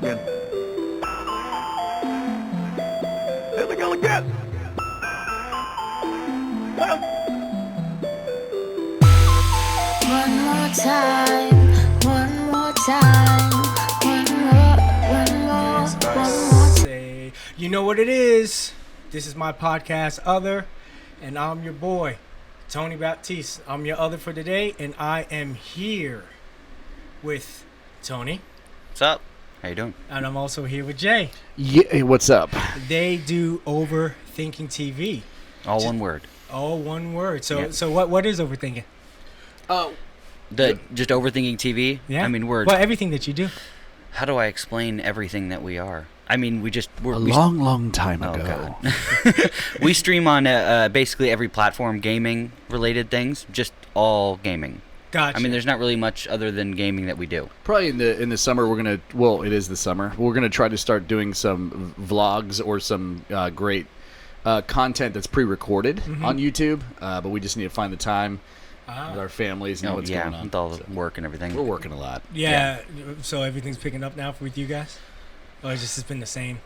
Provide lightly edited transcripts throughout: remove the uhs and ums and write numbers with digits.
again. Here we go again. One more time, one more time, one more. Say, you know what it is. This is my podcast, Other, and I'm your boy, Tony Baptiste. I'm your other for today, and I am here with Tony. What's up? How you doing? And I'm also here with Jay. Yeah, what's up? They do Overthinking TV. All one word. All one word. So Yep. so what is overthinking? Oh, Just overthinking TV. Yeah. I mean, well, everything that you do. How do I explain everything that we are? I mean, we're a long time Oh, ago. God. We stream on basically every platform, gaming related things, just all gaming. Gotcha. I mean, there's not really much other than gaming that we do. Probably in the summer we're gonna. Well, it is the summer. We're gonna try to start doing some vlogs or some great content that's pre-recorded on YouTube. But we just need to find the time with our families and know what's going on. With all the So, work and everything. we're working a lot. Yeah. So everything's picking up now with you guys? Or it's just been the same?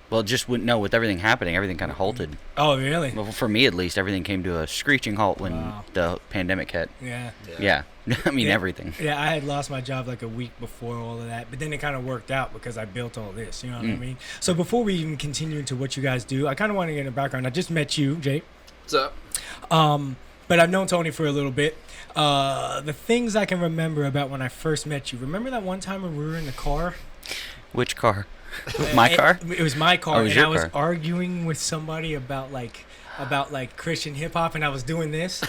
Well, with everything happening, everything kind of halted. Oh, really? Well, for me at least, everything came to a screeching halt when Wow. the pandemic hit. Yeah. Yeah. I mean, Yeah. everything. Yeah, I had lost my job like a week before all of that, but then it kind of worked out because I built all this, you know what I mean? So before we even continue into what you guys do, I kind of want to get in the background. I just met you, Jake. What's up? But I've known Tony for a little bit. The things I can remember about when I first met you, remember that one time when we were in the car? Which car? My car? It was my car, Oh, it was and your I was car. arguing with somebody about Christian hip hop, and I was doing this,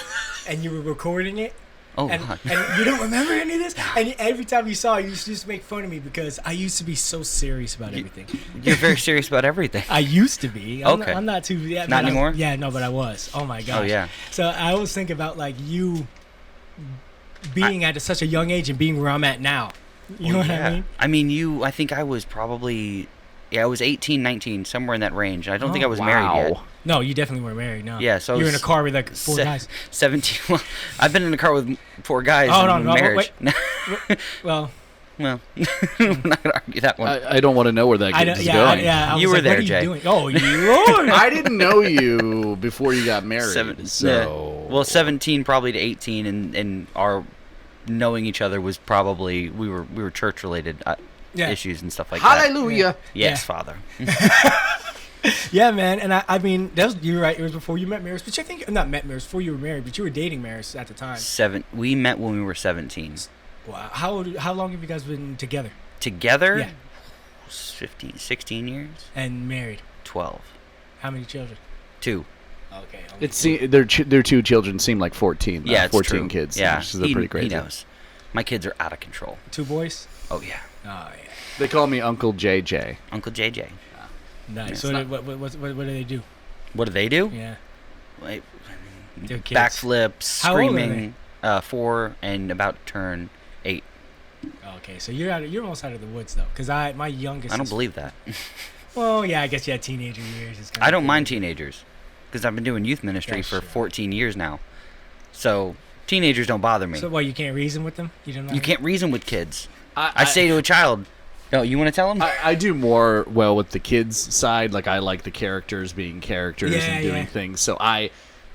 and you were recording it. Oh, And, God. and you don't remember any of this? And every time you saw it, you used to just make fun of me because I used to be so serious about everything. You're very serious about everything. I used to be. Okay. I'm not too. Yeah, Not but anymore? But I was. Oh my gosh. Oh, yeah. So I always think about like you being at such a young age and being where I'm at now. You know what I mean? I mean, I think I was probably, I was 18, 19, somewhere in that range. I don't think I was married yet. No, you definitely weren't married. No. Yeah, so I you were in a was car with like four guys. 17. Well, I've been in a car with 4 guys Oh, in no, marriage. Well, Well, I'm not going to argue that one. I don't want to know where that I is know. going. Yeah. I was You were like, there, what are Jay. You doing? Oh, you were. I didn't know you before you got married. So Well, 17 probably to 18, and our knowing each other was probably, we were church related issues and stuff like that. hallelujah. Yes, Yeah. Father. Yeah, man. And I mean, you're right. It was before you met Maris, but I think not met Maris before you were married, but you were dating Maris at the time. We met when we were 17. Wow. How long have you guys been together? Together? Yeah. 16 years? And married? 12. How many children? 2. Okay. Their 2 children seem like 14. Yeah, it's 14 true. kids. Yeah, So they're pretty crazy. He knows. My kids are out of control. 2 boys? Oh, yeah. Oh, yeah. They call me Uncle JJ. Uncle JJ. Nice. Yeah. So what do they do? What do they do? Yeah. Like, They're kids. backflips, How old are screaming. 4 and about to turn 8. Okay, so you're almost out of the woods though, because my youngest. I don't is- believe that. Well, yeah, I guess you had teenager years. It's kinda I don't cool. mind teenagers because I've been doing youth ministry That's for true. 14 years now. So teenagers don't bother me. So, you can't reason with them? You don't know? You can't reason with kids. I I say to a child, "No, you want to tell them?" I do more with the kids side. Like I like the characters being characters Yeah, and doing yeah. things. So I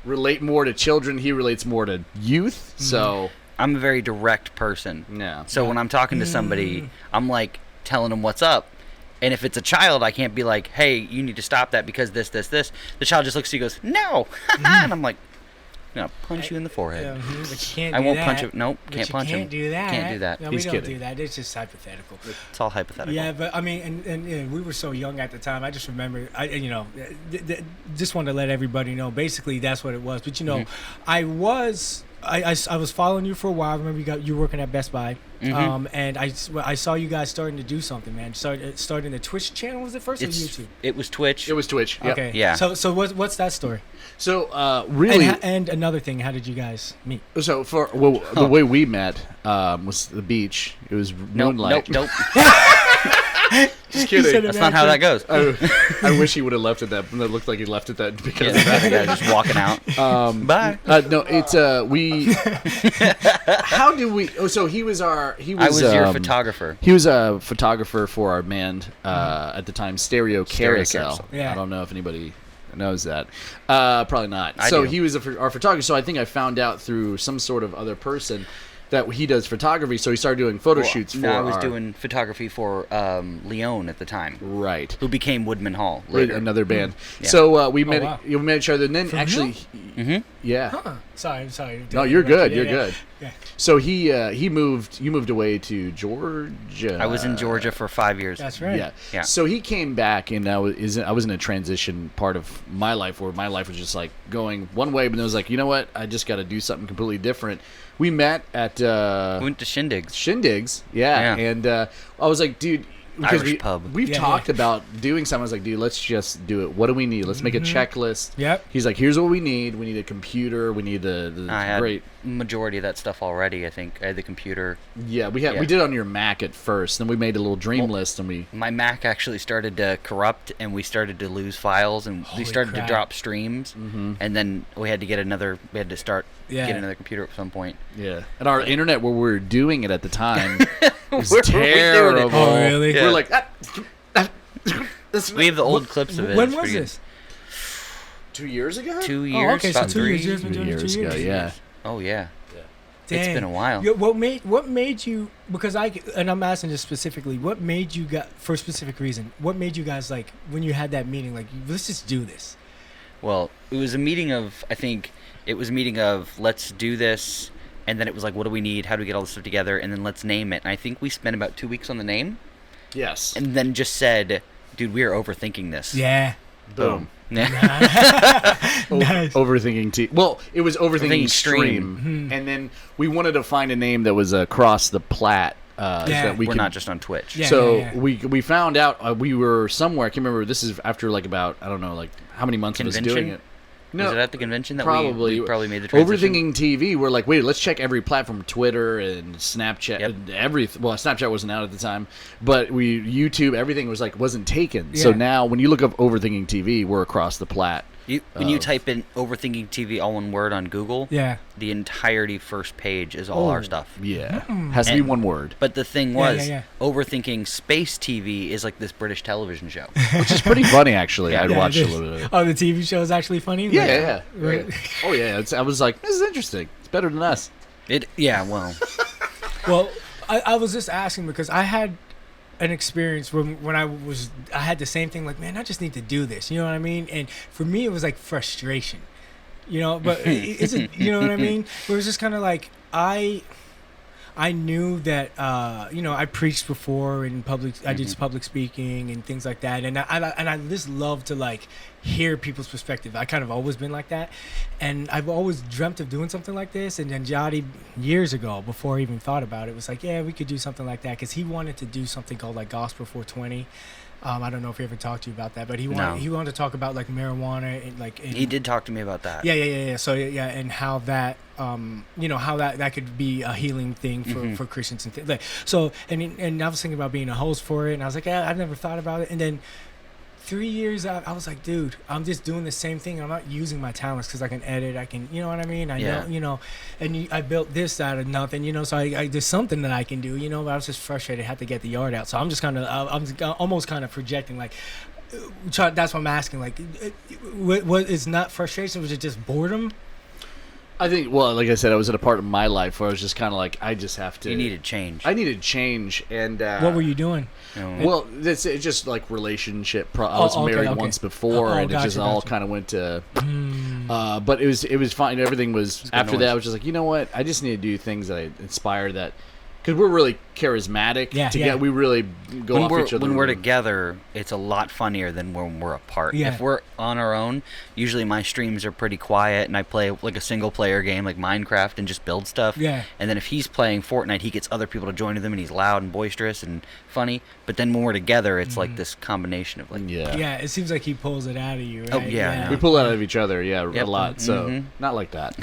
relate more to children. He relates more to youth. So I'm a very direct person. yeah. So when I'm talking to somebody, I'm like telling them what's up. And if it's a child, I can't be like, "Hey, you need to stop that because this." The child just looks at you and goes, "No." And I'm like, "No, punch you in the forehead." But you can't I do won't that. punch him. Nope, But can't you punch him. Can't do that. Can't do that. No, He's we don't kidding. do that. It's just hypothetical. It's all hypothetical. Yeah, but I mean, and we were so young at the time. I just remember, just wanted to let everybody know. Basically, that's what it was. But I was following you for a while. I remember you working at Best Buy, and I saw you guys starting to do something, man. Starting the Twitch channel. Was it first or YouTube? It was Twitch. It was Twitch. Yep. Okay. Yeah. So what's that story? So really, And another thing, how did you guys meet? so the way we met was the beach. It was Nope, moonlight. nope. Just He said kidding. it That's not how that goes. I wish he would have left it that. That looked like he left it that because Yeah, of that. the guy just walking out. Bye. No, it's we. How do we? Oh, so he was our. He was. I was your photographer. He was a photographer for our band at the time, Stereo Carousel. Carousel. Yeah. I don't know if anybody knows that. Probably not. I So do. he was our photographer. So I think I found out through some sort of other person that he does photography. So he started doing photo shoots for. No, I was our, doing photography for Leon at the time, right. who became Woodman Hall With later. another band. Yeah. So we met. wow. We met each other, and then For actually, yeah. Huh. Sorry. No, you're good. Yeah, You're yeah. good. Yeah. So he moved. You moved away to Georgia. I was in Georgia for 5 years. That's right. Yeah. Yeah. So he came back, and I was in a transition part of my life where my life was just like going one way, but then I was like, you know what? I just got to do something completely different. We met at We went to Shindigs. Shindigs, yeah. Yeah. And I was like, dude, because Irish pub. we've Yeah, talked yeah. about doing something. I was like, dude, let's just do it. What do we need? Let's make a checklist. Yep. He's like, here's what we need. We need a computer. We need the I had great. majority of that stuff already. I think I had the computer. Yeah, we Yeah. did it on your Mac at first, then we made a little dream list, and we. My Mac actually started to corrupt, and we started to lose files, and Holy we started crap. to drop streams, and then we had to get another. We had to start Yeah. get another computer at some point. Yeah, and our internet where we were doing it at the time was Where were we doing it? terrible. Oh, really? Yeah. We're like, We have the old clips of it. When It's was pretty good. this? 2 years ago. 2 years? okay, so about 2 3 years, you've been doing it 2 years. ago, yeah. Oh yeah. Dang. It's been a while. Yeah, what made you? Because and I'm asking this specifically. What made you for a specific reason? What made you guys like when you had that meeting? Like, let's just do this. Well, it was a meeting of, I think it was a meeting of, let's do this, and then it was like, what do we need? How do we get all this stuff together? And then let's name it. And I think we spent about 2 weeks on the name, Yes. and then just said, dude, we are overthinking this. Yeah. Boom. Yeah. Nice. Overthinking Well, it was overthinking Overthinking stream, Stream. and then we wanted to find a name that was across the plat. Yeah. That we We're could, not just on Twitch. Yeah. So we found out we were somewhere. I can't remember. This is after like about I don't know like how many months of us Convention? doing it. Was it at the convention that probably we probably made the transition? Overthinking TV. We're like, wait, let's check every platform, Twitter and Snapchat, Yep. Well, Snapchat wasn't out at the time, but YouTube, everything wasn't taken. So Yeah. now when you look up Overthinking TV, we're across the plat. When you type in Overthinking TV all one word on Google, Yeah. the entirety first page is all Oh. our stuff. Yeah, has to be And- one word, But the thing Yeah, was, yeah, Overthinking Space TV is like this British television show. which is pretty funny actually. Yeah. I'd Yeah, watch it a is. little bit of it. Oh, the TV show is actually funny. Yeah, Like, yeah, right. Oh yeah, I was like, this is interesting. It's better than us. Well, Well, I was just asking because I had an experience when I had the same thing. Like, man, I just need to do this. You know what I mean? And for me, it was like frustration. You know, but it's you know what I mean? Where it was just kind of like I knew that I preached before in public. I did public speaking and things like that, and I just love to like hear people's perspective. I kind of always been like that, and I've always dreamt of doing something like this. And then Jody, years ago, before I even thought about it, was like, yeah, we could do something like that because he wanted to do something called like Gospel 420. I don't know if he ever talked to you about that, but he wanted to talk about like marijuana and like he did talk to me about that. yeah. So yeah, and how that how that could be a healing thing for Christians and like so and I was thinking about being a host for it, and I was like, yeah, I've never thought about it. And then 3 years I was like, dude, I'm just doing the same thing. I'm not using my talents because I can edit. I can, you know what I mean? Yeah. know, and I built this out of nothing, so I there's something that I can do, but I was just frustrated. I had to get the yard out. So I'm just kind of, I'm almost kind of projecting like, that's what I'm asking. Like, what is not frustration? Was it just boredom? I think, well, like I said, I was at a part of my life where I was just kind of like, I just have to. You needed change. I needed change, and What were you doing? Well, it's just like relationship. I was married once before, and it just all kind of went to. But it was fine. Everything was after that. I was just like, you know what? I just need to do things that I inspire that. Because we're really charismatic. Yeah. We really go off each other. When we're together, it's a lot funnier than when we're apart. Yeah. If we're on our own, usually my streams are pretty quiet, and I play like a single player game like Minecraft and just build stuff. Yeah. And then if he's playing Fortnite, he gets other people to join with him, and he's loud and boisterous and funny. But then when we're together, it's like this combination of like. Yeah. Yeah, it seems like he pulls it out of you, right? Oh, yeah. We pull out of each other, a Yep. lot. So not like that.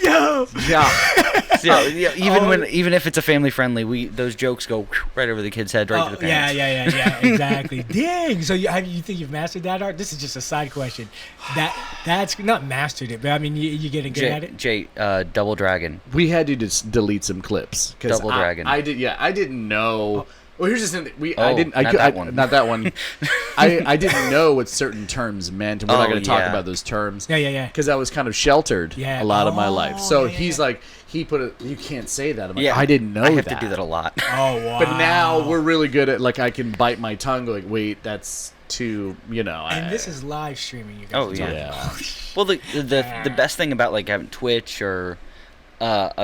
Yo! Yeah. Yeah, even if it's a family friendly, those jokes go right over the kid's head, right to the parents. Yeah, exactly. Dang. So you think you've mastered that art? This is just a side question. That's not mastered it, but I mean, you getting good at it. Jay, Double Dragon. We had to just delete some clips. Double Dragon. I didn't know. Well, here's the thing. Not that one. I didn't know what certain terms meant, and we're not going to talk about those terms. Yeah. Because I was kind of sheltered a lot of my life. So he's like, he put it. You can't say that. I'm like, I didn't know that. I have to do that a lot. Oh wow. But now we're really good at, like, I can bite my tongue. Like, wait, that's too. And this is live streaming. You guys. Oh yeah. Well, the best thing about like having Twitch or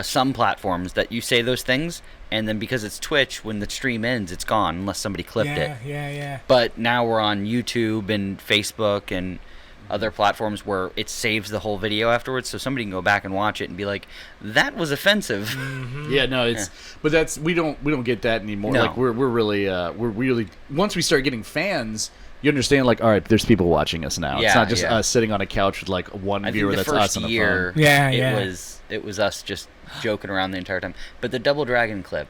some platforms that you say those things. And then because it's Twitch, when the stream ends, it's gone unless somebody clipped it. Yeah. But now we're on YouTube and Facebook and other platforms where it saves the whole video afterwards, so somebody can go back and watch it and be like, "That was offensive." Mm-hmm. Yeah, no, but we don't get that anymore. No. Like we're really once we start getting fans. You understand, like, all right, there's people watching us now. It's not just us sitting on a couch with like one viewer that's us on the phone. It was us just joking around the entire time. But the Double Dragon clip.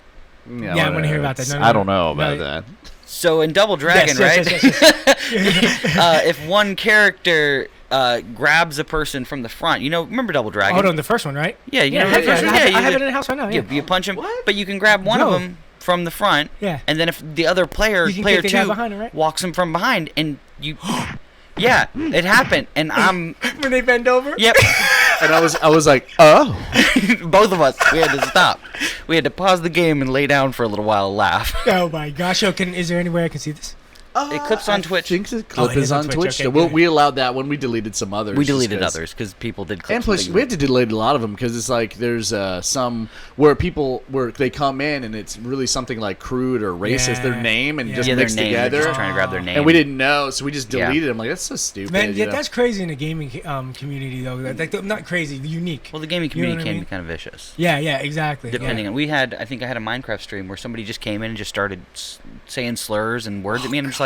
Yeah, I want to hear about that. I don't know about that. So in Double Dragon, right? If one character grabs a person from the front, remember Double Dragon? Hold on, the first one, right? Yeah, you know the first one? I have it in the house right now. Yeah. You punch him, but you can grab one of them from the front. Yeah. And then if the other player 2 behind him, right? walks him from behind, and you, yeah, it happened, and I'm when they bend over. Yep. And I was like, oh. Both of us, we had to stop. We had to pause the game and lay down for a little while and laugh. Oh my gosh! Yo, is there any way I can see this? It clips on Twitch. I think the clip is on Twitch. Okay, So we allowed that one. We deleted some others. We deleted others because people did clips. And plus, we had to delete a lot of them because it's like there's some where they come in and it's really something like crude or racist, their name, and just mixed together. Just trying to grab their name. And we didn't know, so we just deleted them. Like, that's so stupid. Man, that's crazy in the gaming community, though. Like, not crazy, unique. Well, the gaming community can be kind of vicious. Yeah, exactly. Depending on, I think I had a Minecraft stream where somebody just came in and just started saying slurs and words at me, and I'm just like,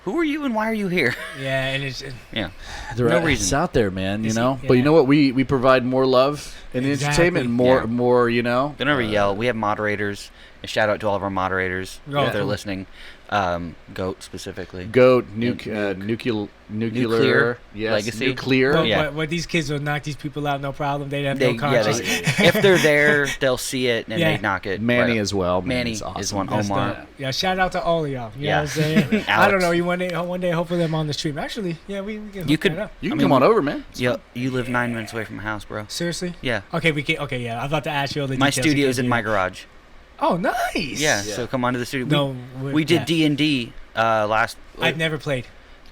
who are you and why are you here? Yeah, and it's no reason. It's out there, man. Yeah. But you know what? We provide more love and entertainment, and more. Don't ever yell. We have moderators. A shout out to all of our moderators if they're listening. Goat specifically. Goat, nuclear, yes, legacy, nuclear. But these kids will knock these people out, no problem. They have no conscience. If they're there, they'll see it and they knock it. Manny as well. Manny awesome. is one. Omar. Shout out to all of y'all. You know what I'm saying? I don't know. One day, hopefully, I'm on the stream. Actually, we can. You can come on over, man. Yeah, you live 9 minutes away from my house, bro. Seriously? Yeah. Okay, we can. Okay, yeah. I'm about to ask you all the my details. studio's in my garage. Oh, nice. Yeah, so come on to the studio. We did D&D last. I've never played.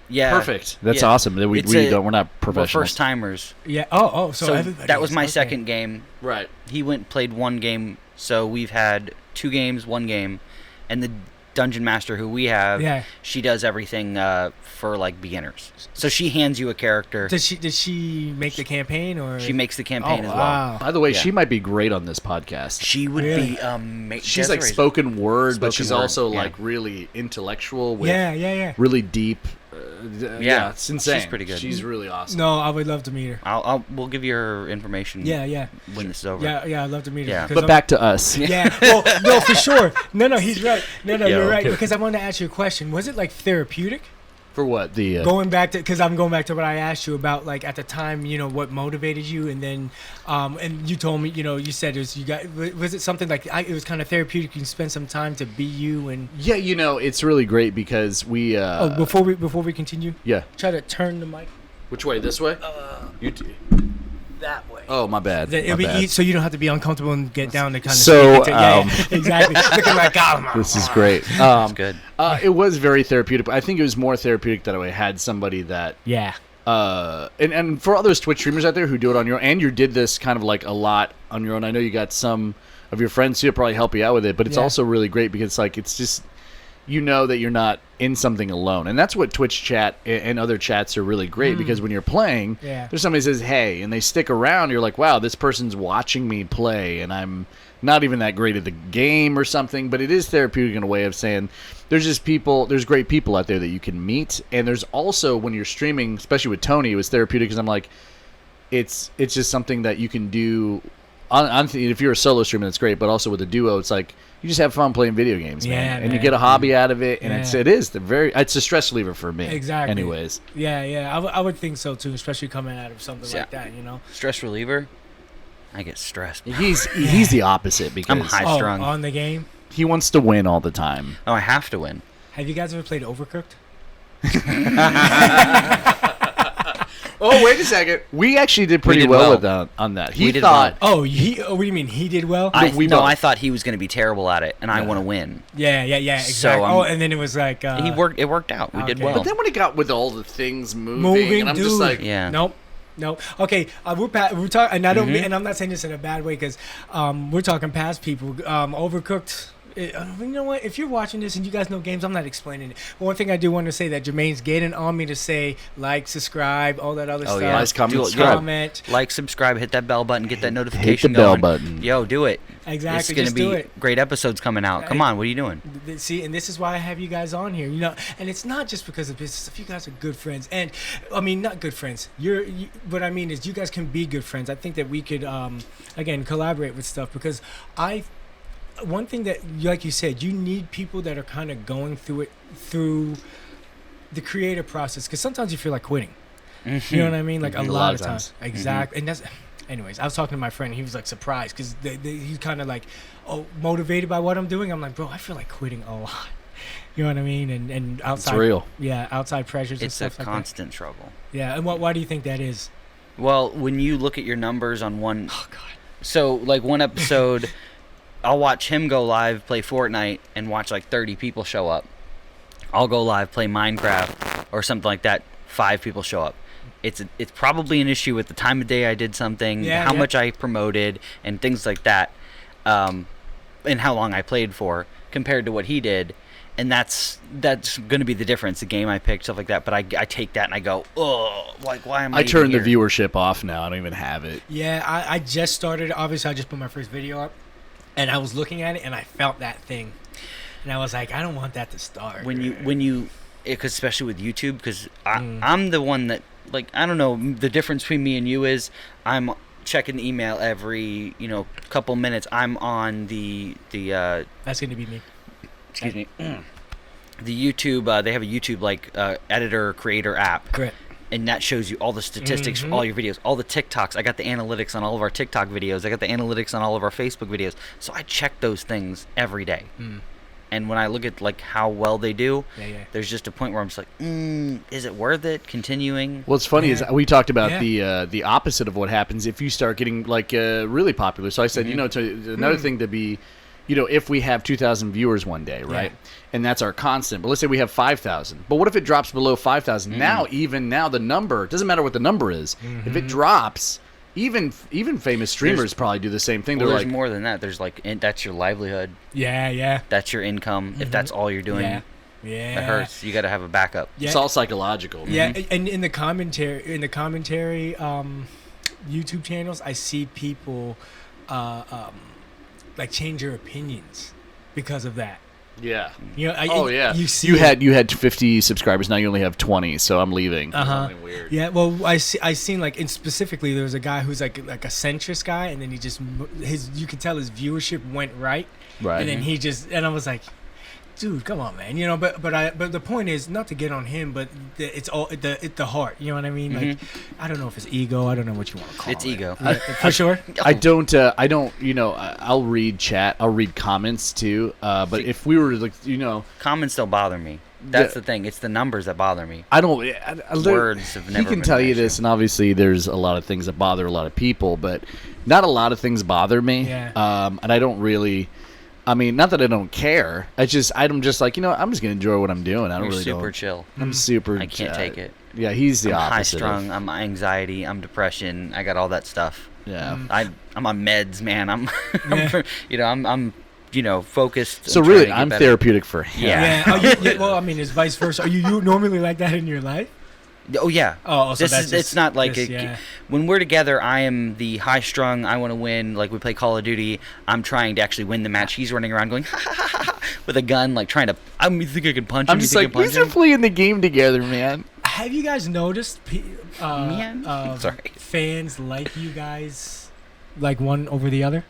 Yeah. Perfect. That's awesome. We're not professionals. We're first timers. Yeah. Oh. So everybody that was my second game. Right. He went and played one game. So we've had 2 games, 1 game, and the Dungeon Master who we have, she does everything for like beginners. So she hands you a character. Did she make the campaign or? She makes the campaign as well. By the way, she might be great on this podcast. She would be amazing. She's like spoken word, but she's also like really intellectual. With really deep. It's insane. She's pretty good. She's really awesome. No, I would love to meet her. We'll give you her information. Yeah. When this is over. Yeah, I'd love to meet her. But back to us. Yeah. Well, no, for sure. No, he's right. No, you're right. Because I wanted to ask you a question. Was it like therapeutic? For what? Going back to, because I'm going back to what I asked you about, like at the time, what motivated you, and then, and you told me, you said was it something like it was kind of therapeutic? You can spend some time to be you, and it's really great because we. Before we continue, try to turn the mic. Which way? This way? That way. Oh, my bad. So you don't have to be uncomfortable and get down to kind of. So exactly. Looking like this is great. That's good. It was very therapeutic. But I think it was more therapeutic that I had somebody that. Yeah. And for others Twitch streamers out there who do it on your own, and you did this kind of like a lot on your own. I know you got some of your friends who probably help you out with it, but it's also really great because it's just. That you're not in something alone. And that's what Twitch chat and other chats are really great because when you're playing, there's somebody who says, hey, and they stick around. You're like, wow, this person's watching me play, and I'm not even that great at the game or something, but it is therapeutic in a way of saying there's great people out there that you can meet. And there's also, when you're streaming, especially with Tony, it was therapeutic because I'm like, it's just something that you can do if you're a solo streamer, that's great. But also with a duo, it's like you just have fun playing video games, man. And you get a hobby out of it, and it's a stress reliever for me. Exactly. Anyways. Yeah. I would think so too, especially coming out of something like that. Stress reliever. I get stressed. He's the opposite because I'm high strung on the game. He wants to win all the time. Oh, I have to win. Have you guys ever played Overcooked? Oh, wait a second. We actually did pretty well with on that. He thought. Oh, what do you mean he did well? I thought he was going to be terrible at it, and I want to win. Yeah, exactly. So, and then it was like it worked out. We did well. But then when it got with all the things moving and I'm just like, nope. Okay, we're talking, and I don't mean, and I'm not saying this in a bad way because we're talking past people. Overcooked. You know what? If you're watching this and you guys know games, I'm not explaining it. But one thing I do want to say that Jermaine's getting on me to say like, subscribe, all that other stuff. Nice comment. Like, subscribe, hit that bell button, get that notification hit the going. bell button. Yo, do it. Exactly. It's going to be great episodes coming out. Come on, what are you doing? See, and this is why I have you guys on here. And it's not just because of business. If you guys are good friends, and I mean not good friends. What I mean is you guys can be good friends. I think that we could again collaborate with stuff because one thing that, like you said, you need people that are kind of going through the creative process because sometimes you feel like quitting. You know what I mean? Like a lot of times. Exactly. And that's. Anyways, I was talking to my friend. He was like surprised because he's kind of like, motivated by what I'm doing. I'm like, bro, I feel like quitting a lot. You know what I mean? And outside, it's real. Yeah, outside pressures. It's and stuff a constant struggle. Yeah, and why do you think that is? Well, when you look at your numbers on one, God. So like one episode. I'll watch him go live, play Fortnite, and watch like 30 people show up. I'll go live, play Minecraft, or something like that. 5 people show up. It's probably an issue with the time of day I did something, how much I promoted, and things like that, and how long I played for compared to what he did. And that's going to be the difference. The game I picked, stuff like that. But I take that and I go, oh, like why am I? I turned the here? viewership off now. I don't even have it. Yeah, I just started. Obviously, I just put my first video up. And I was looking at it, and I felt that thing, and I was like, I don't want that to start. When you, especially with YouTube, because I'm the one that, like, I don't know, the difference between me and you is I'm checking the email every couple minutes. I'm on the that's gonna be me. Excuse me. The YouTube, they have a YouTube editor creator app. Correct. And that shows you all the statistics for all your videos, all the TikToks. I got the analytics on all of our TikTok videos. I got the analytics on all of our Facebook videos. So I check those things every day. And when I look at like how well they do, there's just a point where I'm just like, is it worth it continuing? What's funny is we talked about the opposite of what happens if you start getting like really popular. So I said, another thing to be, if we have 2,000 viewers one day, right? And that's our constant. But let's say we have 5,000. But what if it drops below 5,000? Now, the number, it doesn't matter what the number is. If it drops, even famous streamers probably do the same thing. Well, They're there's like, more than that. There's that's your livelihood. Yeah. That's your income. If that's all you're doing, it hurts. You got to have a backup. Yeah. It's all psychological. Yeah, and in the commentary, YouTube channels, I see people like change their opinions because of that. Yeah. You see you had 50 subscribers. Now you only have 20. So I'm leaving. Something weird. Yeah. Well, I seen like, and specifically there was a guy who's like a centrist guy, and then he just you could tell his viewership went right. And then and I was like, dude, come on, man. But the point is not to get on him, but it's all the heart. You know what I mean? Like, I don't know if it's ego. I don't know what you want to call it. It's ego. For sure. I don't. I'll read chat. I'll read comments too. But if we were like, comments don't bother me. That's the thing. It's the numbers that bother me. I don't. Words have never. He can tell you this, and obviously there's a lot of things that bother a lot of people, but not a lot of things bother me. Yeah. And I don't really. I mean, not that I don't care. I'm just like, I'm just gonna enjoy what I'm doing. You're super chill. I'm super. I can't take it. Yeah, he's the I'm opposite. High strung. I'm anxiety. I'm depression. I got all that stuff. Yeah. I'm on meds, man. I'm focused. So really, I'm therapeutic for him. Yeah. Well, I mean, it's vice versa. Are you normally like that in your life? Oh yeah. Oh, so it's not like when we're together. I am the high strung. I want to win. Like we play Call of Duty. I'm trying to actually win the match. He's running around going with a gun, like trying to. You think I can punch him? I'm just like, these are playing the game together, man. Have you guys noticed Sorry. fans like you guys like one over the other?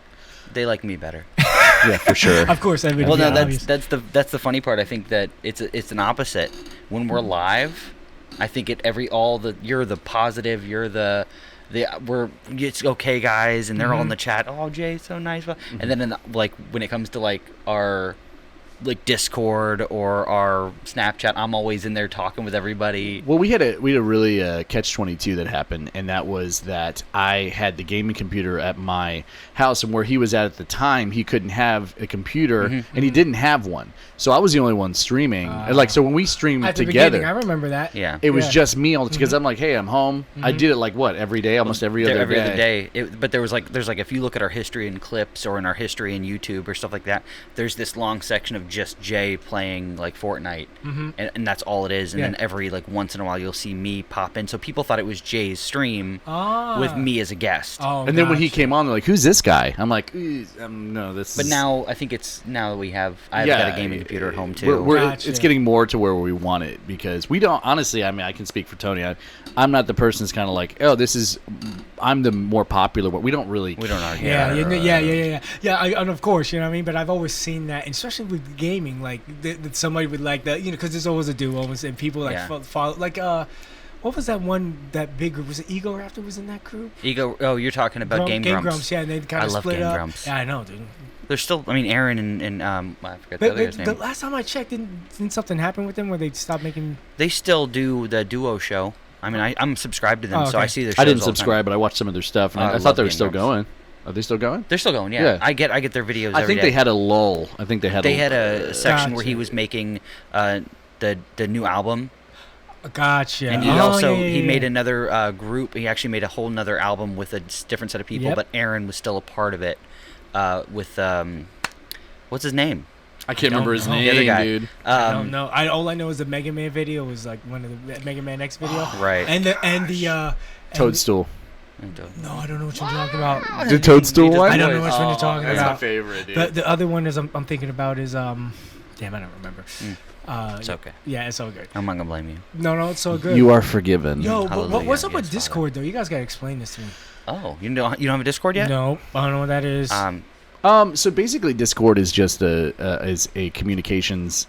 They like me better. Yeah, for sure. Of course, everybody. Well, no, obvious. that's the funny part. I think that it's an opposite. When we're live, I think you're the positive, you're it's okay, guys, and they're all in the chat. Oh, Jay, so nice. And then when it comes to our Discord or our Snapchat, I'm always in there talking with everybody. Well, we had a really catch-22 that happened, and that was that I had the gaming computer at my house, and where he was at the time, he couldn't have a computer, and he didn't have one. So I was the only one streaming. And so when we streamed At the together, beginning, I remember that. Yeah. it was just me all because I'm like, hey, I'm home. I did it every day, almost every other day. But there's if you look at our history in clips or in our history in YouTube or stuff like that, there's this long section of just Jay playing Fortnite, and that's all it is. And then every once in a while you'll see me pop in. So people thought it was Jay's stream with me as a guest. Oh, And then when he came on, they're like, who's this guy? I'm like, no, this. But now I think now that I've got a gaming computer at home too. It's getting more to where we want it because we don't. Honestly, I mean, I can speak for Tony. I'm not the person that's kind of like, oh, I'm the more popular one. We don't argue. Yeah. And of course, you know what I mean. But I've always seen that, and especially with gaming, that somebody would like that, because there's always a duo, and people follow. What was that one? That big group, was it Ego Raptor was in that group? Ego. Oh, you're talking about Game Grumps. Yeah, and they kind of split Game up. Grumps. Yeah, I know, dude. There's still, Aaron and I forgot the other guy's name. The last time I checked, didn't something happen with them where they stopped making? They still do the duo show. I mean, I'm subscribed to them, so I see their shows I didn't all the time. subscribe, but I watched some of their stuff, and I love thought they were Game still Grumps. going. Are they still going? They're still going, yeah. I get their videos I every think day. they had a lull. They had a section where he Gotcha. was making the new album. Gotcha. And he made another group. He actually made a whole nother album with a different set of people, but Aaron was still a part of it with, what's his name? I can't remember his name, The other guy. dude. I don't know. All I know is the Mega Man video was one of the Mega Man X video. Right. And the Toadstool. No, I don't know what you're talking about. The Toadstool one? I don't know which one you're talking That's about. my favorite, dude. The other one is I'm thinking about is damn, I don't remember. It's okay. Yeah, it's all good. I'm not gonna blame you. No, it's all good. You are forgiven. Yo, but what's up Hallelujah. with Yes, Discord though? You guys gotta explain this to me. Oh, you don't have a Discord yet? No, I don't know what that is. So basically, Discord is just a communications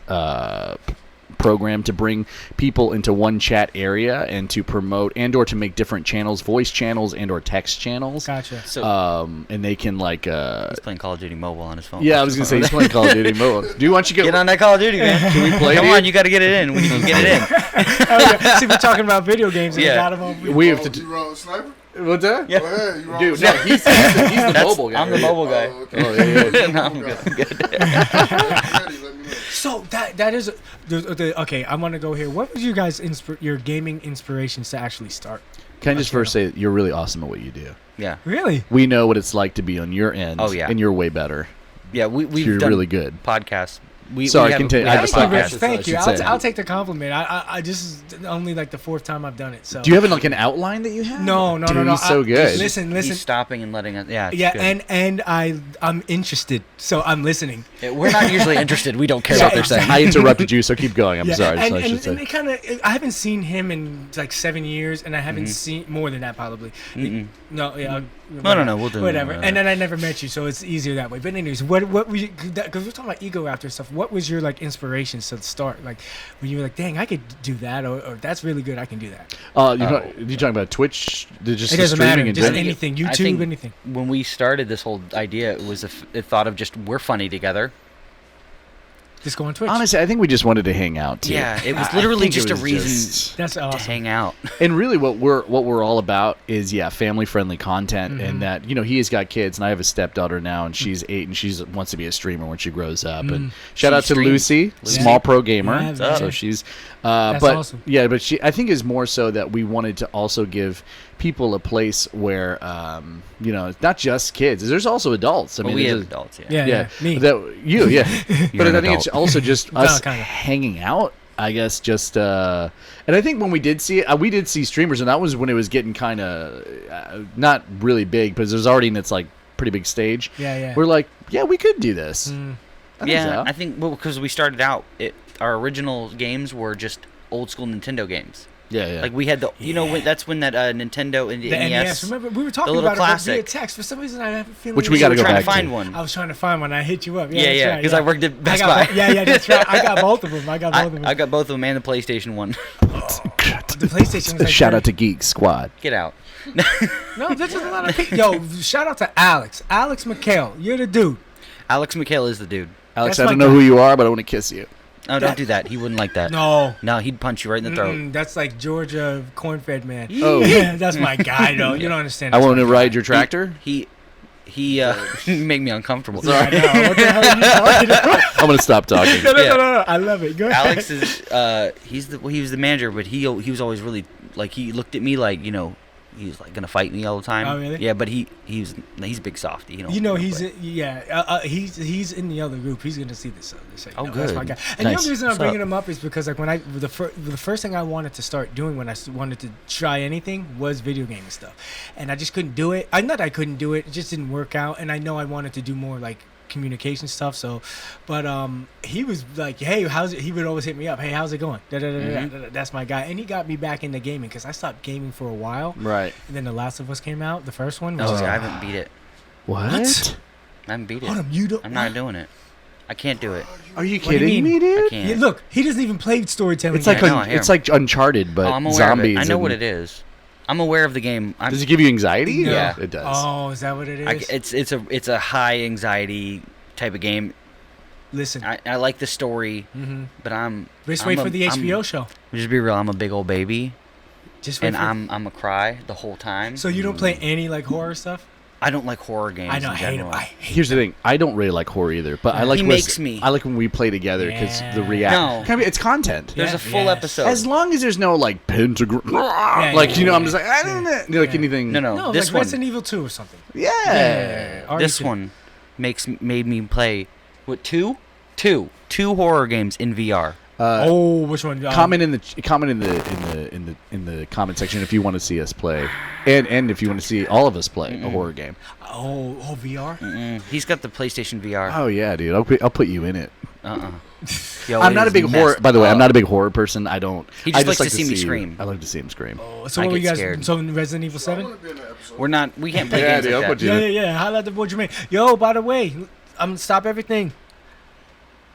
program to bring people into one chat area and to promote and/or to make different channels, voice channels and/or text channels. Gotcha. So and they can he's playing Call of Duty Mobile on his phone. Yeah, I was gonna say he's playing Call of Duty Mobile. Do you want you get on that Call of Duty, man? Can we play? Come dude? on, you got to get it in when you can get it in. Oh, yeah. See, we're talking about video games. And Yeah. got them on. We have to. You roll sniper? What's that? Yeah. Go ahead, you roll Dude, sniper. no, he's the That's- mobile guy. I'm the mobile guy. Oh, okay. Oh, yeah. No, I'm good. I'm good. Ready, let me know. So that is okay. I want to go here. What was you guys your gaming inspirations to actually start? Can I just first say that you're really awesome at what you do? Yeah. Really? We know what it's like to be on your end. Oh, yeah. And you're way better. Yeah, we've You're done really good. podcasts. Sorry, have, continue. we I have a just- Thank you, podcast. Rich. Thank you. I should say. I'll take the compliment. I just only the fourth time I've done it. So Do you have an outline that you have? No. Dude, he's so good. Listen. He's stopping and letting us. Yeah. it's Yeah, good. and I'm interested, so I'm listening. We're not usually interested. We don't care Yeah, what they're saying. I interrupted you, so keep going. I'm Yeah, sorry. And, so I should and say. they kind of. I haven't seen him in 7 years, and I haven't seen more than that probably. No, yeah. No, we'll do whatever. it. And then I never met you, so it's easier that way. But anyways, what were you? Because we're talking about ego after stuff. What was your inspirations to start? Like when you were like, dang, I could do that, or that's really good, I can do that. You talking about Twitch? Just It doesn't streaming matter. and Just doing- anything. I YouTube, think anything. When we started this whole idea, it was a thought of just we're funny together. Just go on Twitch. Honestly, I think we just wanted to hang out. Too. Yeah, it was I literally think it just a was reason just- That's to awesome. hang out. And really, what we're all about is family friendly content, Mm-hmm. and that he has got kids, and I have a stepdaughter now, and she's 8, and she wants to be a streamer when she grows up. And shout She out to streams. Lucy, Lucy. small pro gamer. Yeah, so man. she's, That's but awesome. yeah, but I think is more so that we wanted to also give people a place where it's not just kids. There's also adults. I Well, mean, we have there's- adults. Yeah, yeah, me. but You're I an think it's adult. also just us kinda. hanging out. I guess just and I think when we did see it, we did see streamers, and that was when it was getting kind of not really big, because there's already in its pretty big stage. Yeah. We're like, yeah, we could do this. I think Yeah, so. I think because we started out, our original games were just old school Nintendo games. Yeah. Like we had that's when that Nintendo and the The NES. Remember, we were talking little about it via classic. text. For some reason, I have a feeling. Which we gotta go trying back to find to. one. I was trying to find one. I hit you up. Yeah, that's right, because I worked at Best got Buy. Yeah, that's right. I got both of them. I got both of them. I got both of them and the PlayStation one. The PlayStation was like Shout out to Geek Squad. Get out. No, this is a lot of people. Yo, shout out to Alex McHale. You're the dude. Alex McHale is the dude. Alex, That's I don't my know guy. who you are, but I want to kiss you. Oh, don't do that. He wouldn't like that. No. No, he'd punch you right in the throat. That's like Georgia corn-fed man. Oh. Yeah, that's my guy, though. You don't understand. I That's want to my ride your tractor. He make me uncomfortable. guy. I know. What the hell are you talking about? I'm going to stop talking. No. I love it. Go ahead. Alex is he was the manager, but he was always really like he looked at me like he's like gonna fight me all the time. Oh, really? Yeah, but he's a big softy. He's in the other group. He's gonna see this. Oh, That's good. my guy. And Nice. the only reason I'm What's bringing up? him up is because like when the first thing I wanted to start doing when I wanted to try anything was video game and stuff, and I just couldn't do it. I couldn't do it. It just didn't work out, and I know I wanted to do more like communication stuff. So, but he was like, hey, how's it? He would always hit me up. Hey, how's it going? That's my guy, and he got me back into gaming because I stopped gaming for a while. Right. And then The Last of Us came out, the first one. Oh, I haven't beat it. What? I haven't beat it. Hold on, you don't. I'm not doing it. I can't do it. Are you do you kidding mean? me, I dude? can't. Yeah, look, he doesn't even play storytelling. It's like I know, I hear it's him. like Uncharted, but I'm aware zombies. of it. I know what and- it is. I'm aware of the game. Does it give you anxiety? No. Yeah. it does. Oh, is that what it is? It's a high anxiety type of game. Listen, I like the story, but just wait for the HBO show. Just be real. I'm a big old baby, Just wait and for. I'm a cry the whole time. So you don't play any like horror stuff? I don't like horror games. I know, I in hate them. general. I hate Here's the thing. I don't really like horror either, but I like He makes me. I like when we play together because the Yeah. react. No. It's content. There's Yeah, a full yes. episode. As long as there's no like pentagram, yeah, I'm just yeah. like I don't know, like Yeah. anything. no, No, this like one, Resident Evil 2 or something. Yeah. this RE2. one made me play what two horror games in VR. Which one? Comment in the comment section if you want to see us play, and if you want to see all of us play a horror game. VR. He's got the PlayStation VR. Oh yeah, dude. I'll put you in it. Yo, I'm it not a is big horror. messed By the way, I'm up. not a big horror person. I don't. He just I likes like to see me you- scream. I like to see him scream. So I what were you get guys? scared. So Resident Evil I 7. want to be in the episode. We can't play Yeah, games dude, I'll like put that. you- Yeah. Holla at the boy Jermaine. Yo, by the way, I'm stop everything.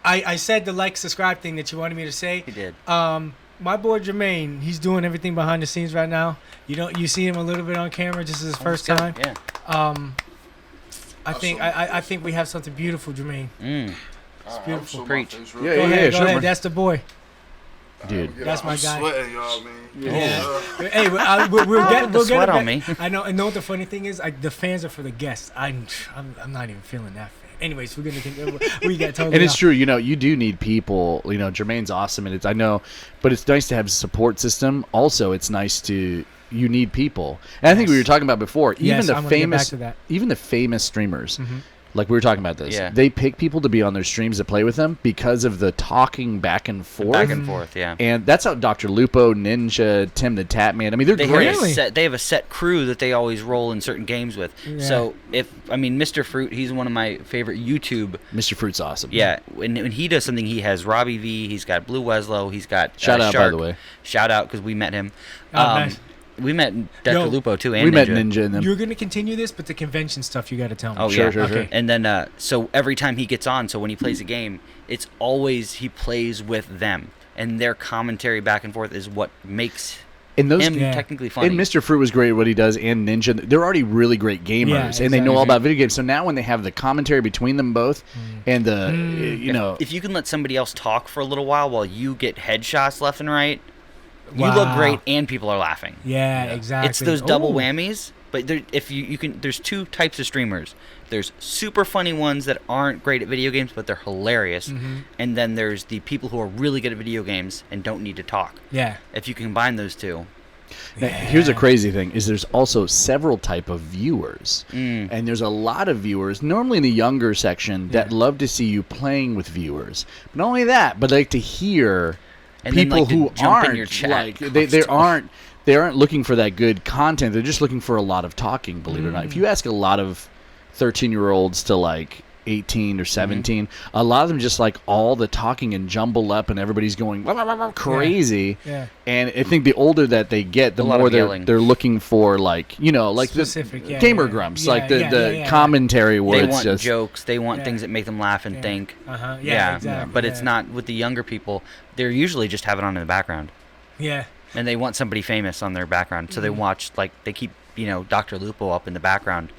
I said the like subscribe thing that you wanted me to say. He did. My boy Jermaine, he's doing everything behind the scenes right now. You see him a little bit on camera. This is his first Good. time. Yeah. I think we have something beautiful, Jermaine. It's beautiful. Preach. Yeah, Go ahead, sure, go ahead. man. That's the boy. Dude. That's my guy. I'm sweating, y'all, man. Yeah. Hey, we'll get the sweat it on back. me. I know. And know what the funny thing is? The fans are for the guests. I'm not even feeling that fan. Anyways, we got totally. And it's off. true, you do need people. Jermaine's awesome, and I know, but it's nice to have a support system. Also, it's nice to you need people. And I think we were Yes. talking about before, Yes, even I'm the gonna get back famous, to that. even the famous streamers. Like we were talking about this, Yeah. they pick people to be on their streams to play with them because of the talking back and forth. Back and forth. Yeah. And that's how Dr. Lupo, Ninja, Tim the Tap Man. I mean, they're They great. have, Really? they have a set crew that they always roll in certain games with. Yeah. So Mr. Fruit, he's one of my favorite YouTube. Mr. Fruit's awesome. Yeah, when he does something, he has Robbie V, he's got Blue Weslow, he's got Shout out, by Shark. the way. Shout out because we met him. Oh, nice. We met Dr. Yo, Lupo too, and We met Ninja. Ninja and them. You're gonna continue this, but the convention stuff you got to tell me. Oh Sure, yeah, sure, sure. Okay. And then so every time he gets on, so when he plays a game, it's always he plays with them, and their commentary back and forth is what makes And those him Yeah. technically funny. And Mr. Fruit was great at what he does, and Ninja. They're already really great gamers, Yeah, and they know all exactly. about video games. So now when they have the commentary between them both, and the, If you can let somebody else talk for a little while you get headshots left and right, you Wow. look great and people are laughing. Yeah, exactly. It's those double Ooh. whammies. But if you can, there's two types of streamers. There's super funny ones that aren't great at video games, but they're hilarious. And then there's the people who are really good at video games and don't need to talk. Yeah. If you combine those two, Now, here's a crazy thing: is there's also several type of viewers, and there's a lot of viewers, normally in the younger section, that love to see you playing with viewers. But not only that, but like to hear And then, people like, to who jump in aren't your chat like they aren't looking for that good content. They're just looking for a lot of talking. Believe it or not, if you ask a lot of 13-year-olds to like 18 or 17. A lot of them just like all the talking and jumble up, and everybody's going crazy. Yeah. And I think the older that they get, the A lot more of yelling. they're looking for like like Specific, the yeah, gamer yeah. grumps, Yeah, like the yeah. commentary where They it's want just jokes. They want Yeah. things that make them laugh and think. Uh-huh. Yeah, exactly. But it's yeah. not with the younger people. They're usually just have it on in the background, Yeah. and they want somebody famous on their background, so they watch they keep Dr. Lupo up in the background,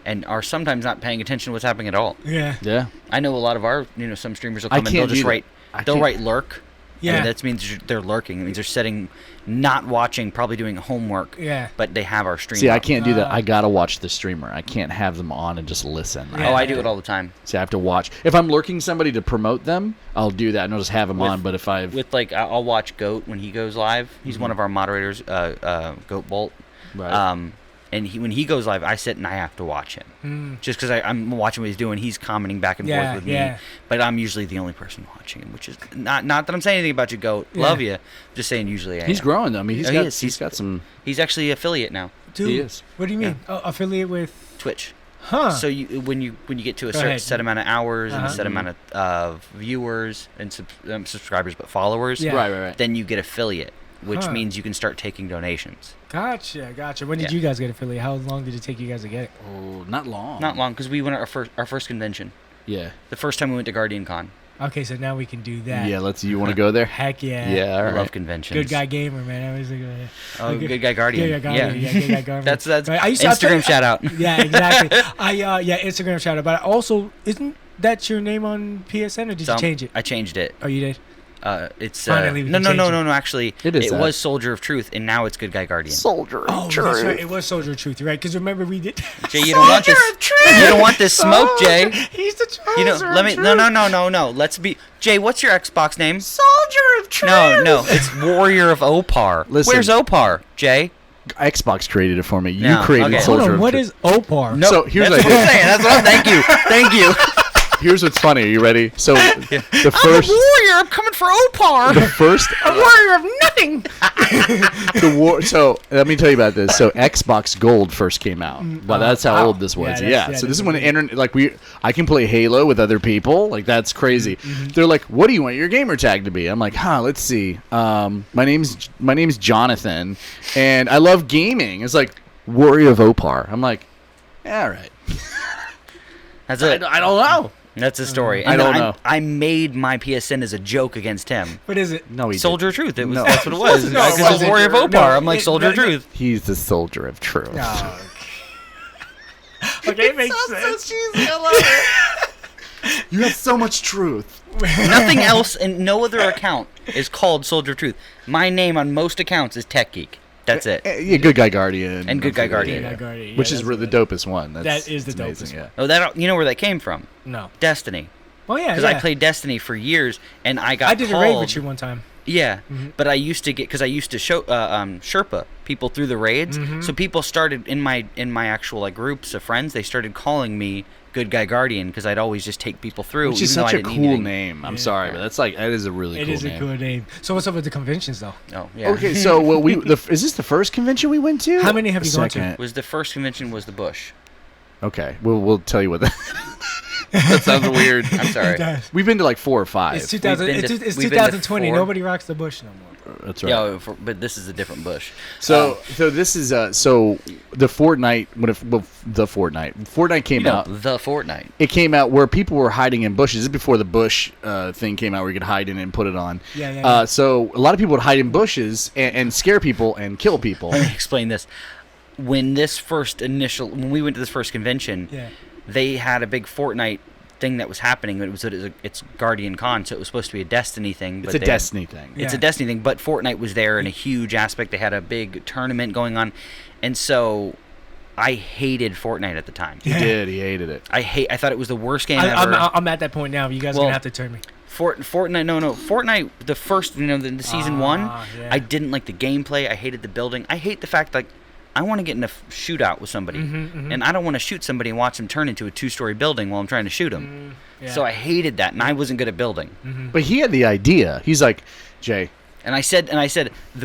and are sometimes not paying attention to what's happening at all. Yeah. yeah. I know a lot of our some streamers will I come and they'll can't just do that. write. I They'll can't- write lurk. Yeah. And that means they're lurking. It means they're sitting, not watching, probably doing homework. Yeah. But they have our stream. See, I up. can't do that. I gotta watch the streamer. I can't have them on and just listen. Yeah. Oh, I do it all the time. See, I have to watch. If I'm lurking somebody to promote them, I'll do that and I'll just have them With- on. But if I've With I'll watch Goat when he goes live. He's one of our moderators, Goat Bolt. Right. And when he goes live, I sit and I have to watch him, just because I'm watching what he's doing. He's commenting back and Yeah, forth with me, yeah. but I'm usually the only person watching him, which is not that I'm saying anything about you, Goat. Yeah. Love you. Just saying, usually I he's am. growing though. I mean, Oh, he is. he's got some. He's actually affiliate now, Dude, He is. what do you mean? Oh, affiliate with? Twitch. Huh. So when you get to a Go certain ahead. set amount of hours and a Uh-huh. set amount of viewers and subscribers, but followers, Yeah. Right. then you get affiliate, which Huh. means you can start taking donations. Gotcha. When did Yeah. you guys get affiliate? How long did it take you guys to get it? Oh, not long. Not long, because we went at our first convention. Yeah. The first time we went to Guardian Con. Okay, so now we can do that. Yeah. You want to go there? Heck yeah. Yeah. All I right. love conventions. Good guy gamer, man. I was like, Oh, good guy Guardian. Good guy Guardian. Yeah, good guy Guardian. that's Right, I used to- Instagram shout out. Yeah, exactly. Instagram shout out. But also, isn't that your name on PSN, or did you change it? I changed it. Oh, you did. It's Finally, we no. can change it. Actually, It is that. was Soldier of Truth, and now it's Good Guy Guardian. Soldier. Oh, that's right. It was Soldier of Truth. You're right. Because remember we did. Jay, you don't want this. You don't want this smoke, Jay. He's the Soldier. You know, let me. No. Let's be. Jay, what's your Xbox name? Soldier of Truth. No. It's Warrior of Opar. Listen. Where's Opar, Jay? Xbox created it for me. You No, created okay. Hold Soldier on. of What Truth. is Opar? No, So here's that's what what I I'm did. saying. That's what. Thank you. Here's what's funny. Are you ready? So the I'm first, a warrior. I'm coming for Opar. the first, Warrior of nothing. the war. So let me tell you about this. So Xbox Gold first came out. Well, that's how wow. old this was. Yeah, Yeah. that's- So this is that's when the internet, I can play Halo with other people. Like that's crazy. They're like, "What do you want your gamer tag to be?" I'm like, let's see. My name's Jonathan, and I love gaming. It's like Warrior of Opar. I'm like, all right. That's it. I don't know. That's the story. I And don't then know. I made my PSN as a joke against him. What is it? No, he Soldier of Truth. It was No. that's what it was. No, it Because wasn't. it's Warrior of Opar. No, I'm like Soldier of no. Truth. He's the Soldier of Truth. Oh, okay, it makes sense. You have so much truth. Nothing else and no other account is called Soldier of Truth. My name on most accounts is Tech Geek. That's it. Yeah, Good Guy Guardian. And Good Guy Guardian. Good Guy Guardian, yeah, Which is that's really the dopest one. That's, That is the it's amazing, dopest yeah. Oh, that you know where that came from? No. Destiny. Oh yeah. Because I played Destiny for years, and I got I did called. a raid with you one time. Yeah, but I used to because I used to show Sherpa people through the raids. So people started in my actual groups of friends. They started calling me Good Guy Guardian because I'd always just take people through. Which is even though such I a didn't cool need anything. name. I'm sorry, but that is a really It cool is name. a cool name. So what's up with the conventions though? Oh yeah. Okay, so what is this the first convention we went to? How many have you gone to? Second. Was the first convention was the Bush? Okay, we'll tell you what that. That sounds weird. I'm sorry. We've been to like 4 or 5. It's 2000. been to- It's we've been to 2020. 4. Nobody rocks the bush no more. That's right. Yeah, but this is a different Bush. So this is so the Fortnite Fortnite came out. The Fortnite. It came out where people were hiding in bushes. This is before the bush thing came out where you could hide in it and put it on. Yeah. So a lot of people would hide in bushes and scare people and kill people. Let me explain this. When we went to this first convention, Yeah. they had a big Fortnite thing that was happening. It's Guardian Con, so it was supposed to be a Destiny thing. It's a Destiny thing. It's Yeah. a Destiny thing, but Fortnite was there in a huge aspect. They had a big tournament going on, and so I hated Fortnite at the time. He did. He hated it. I thought it was the worst game ever. I'm at that point now. You guys are Well, gonna have to turn me. Fortnite, no, Fortnite. The first, the season one. Yeah. I didn't like the gameplay. I hated the building. I hate the fact I want to get in a shootout with somebody, and I don't want to shoot somebody and watch them turn into a 2-story building while I'm trying to shoot them. Yeah. So I hated that, and I wasn't good at building. But he had the idea. He's like, Jay. And I said,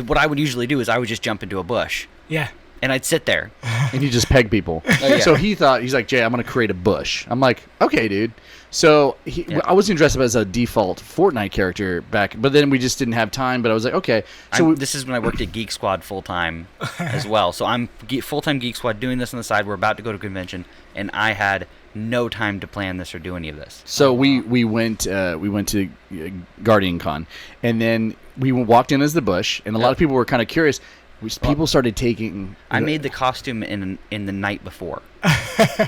what I would usually do is I would just jump into a bush. Yeah. and I'd sit there. and you just peg people. yeah. So he's like, Jay, I'm going to create a bush. I'm like, okay, dude. So I was going to dress up as a default Fortnite character back, but then we just didn't have time. But I was like, okay. So this is when I worked at Geek Squad full time as well. So I'm full time Geek Squad doing this on the side. We're about to go to a convention, and I had no time to plan this or do any of this. So we went to Guardian Con, and then we walked in as the bush, and a lot of people were kind of curious. People started taking. I made the costume in the night before.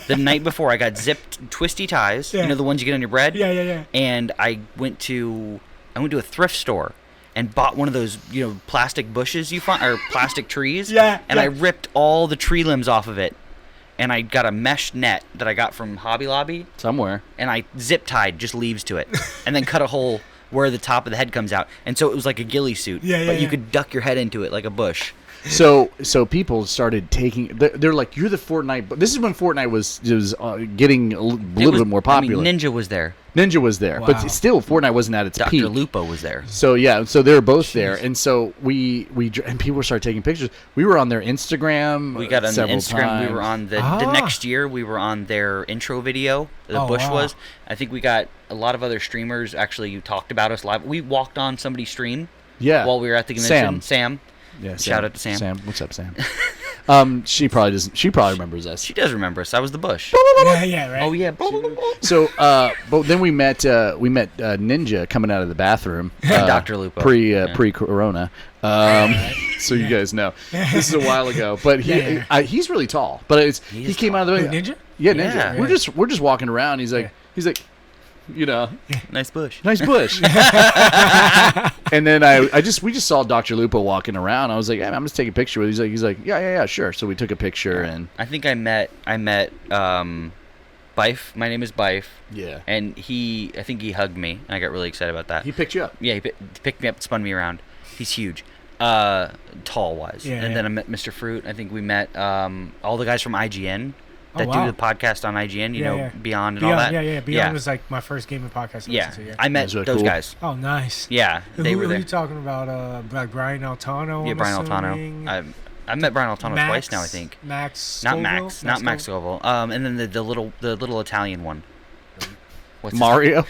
The night before, I got zipped twisty ties. Yeah. You know, the ones you get on your bread. Yeah. And I went to a thrift store and bought one of those, you know, plastic bushes you find, or plastic trees. Yeah. And I ripped all the tree limbs off of it, and I got a mesh net that I got from Hobby Lobby, somewhere, and I zip tied just leaves to it, and then cut a hole where the top of the head comes out, and so it was like a ghillie suit. But you could duck your head into it like a bush. So people started taking. They're like, "You're the Fortnite." But this is when Fortnite was getting a little bit more popular. I mean, Ninja was there. Ninja was there, but still, Fortnite wasn't at its peak. Dr. Lupo was there. So yeah, so they were both there, and so we and people started taking pictures. We were on their Instagram. We got on several Instagram. times. We were on the next year. We were on their intro video. The Bush was. I think we got a lot of other streamers. Actually, you talked about us live. We walked on somebody's stream. Yeah. While we were at the convention. Sam. Yeah, shout out to Sam. Sam, what's up, Sam? She probably doesn't. She probably remembers us. She does remember us. I was the Bush. Yeah, right. Oh yeah. So, but then we met Ninja coming out of the bathroom. Dr. Lupo. Pre-corona. So you guys know this is a while ago. But he's really tall. But he came out of the Ninja. Yeah, Ninja. Yeah. We're just walking around. He's like. You know, nice bush. Nice bush. And then we just saw Dr. Lupo walking around. I was like, yeah, I'm just taking a picture with him. He's like, yeah, sure. So we took a picture, and I think I met Bife. My name is Bife. Yeah. And I think he hugged me, and I got really excited about that. He picked you up. Yeah, he picked me up, spun me around. He's huge, tall wise. Yeah, and then I met Mr. Fruit. I think we met all the guys from IGN. That do the podcast on IGN, you know, Beyond and all that. Yeah. Beyond was like my first gaming podcast. I met really those cool. guys. Oh, nice. Yeah, they were Who there. are you talking about? Like Brian Altano? Yeah, Brian Altano. I met Brian Altano twice now, I think. Max. Not Scoville? Max. Not Max Scoville. And then the little Italian one. What's his Mario.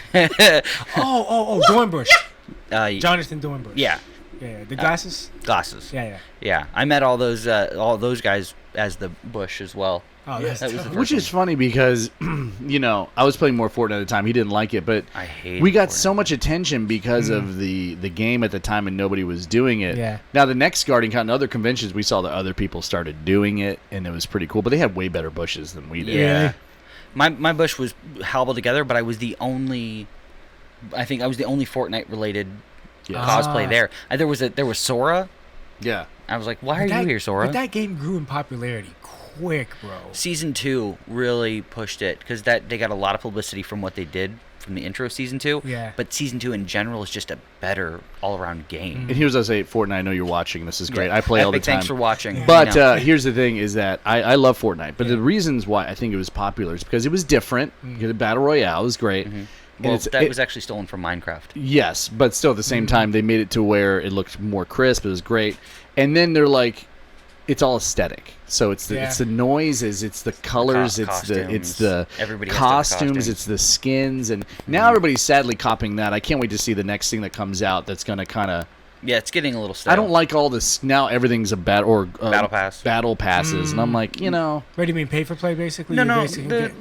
Oh, Dornbush. name? Jonathan Dornbush. Yeah. Yeah. The glasses. Glasses. Yeah. I met all those guys as the Bush as well. Oh, That was the first Which is funny because, you know, I was playing more Fortnite at the time. He didn't like it, but I hate. we got so much attention because of the game at the time, and nobody was doing it. Yeah. Now the next Guardian Con and other conventions, we saw that other people started doing it, and it was pretty cool. But they had way better bushes than we did. Yeah. My bush was hobbled together, but I was the only. I think I was the only Fortnite related cosplay there. There was Sora. Yeah. I was like, why are you here, Sora? But that game grew in popularity quick, bro. Season 2 really pushed it because they got a lot of publicity from what they did from the intro Season 2. Yeah. But Season 2 in general is just a better all-around game. And here's what I say, Fortnite, I know you're watching. This is great. I play all the Epic, time. Thanks for watching. But You know. here's the thing is that I love Fortnite. But the reasons why I think it was popular is because it was different. You get a Battle Royale. It was great. And Well, that was actually stolen from Minecraft. Yes, but still at the same time, they made it to where it looked more crisp. It was great. And then they're like, it's all aesthetic. So it's the noises, it's the colors, it's the Everybody has costumes, it's the skins, and now everybody's sadly copying that. I can't wait to see the next thing that comes out that's going to kind of. Yeah, it's getting a little stale. I don't like all this. Now everything's a battle pass. Battle passes, and I'm like, you know. What do you mean, pay for play, basically? No.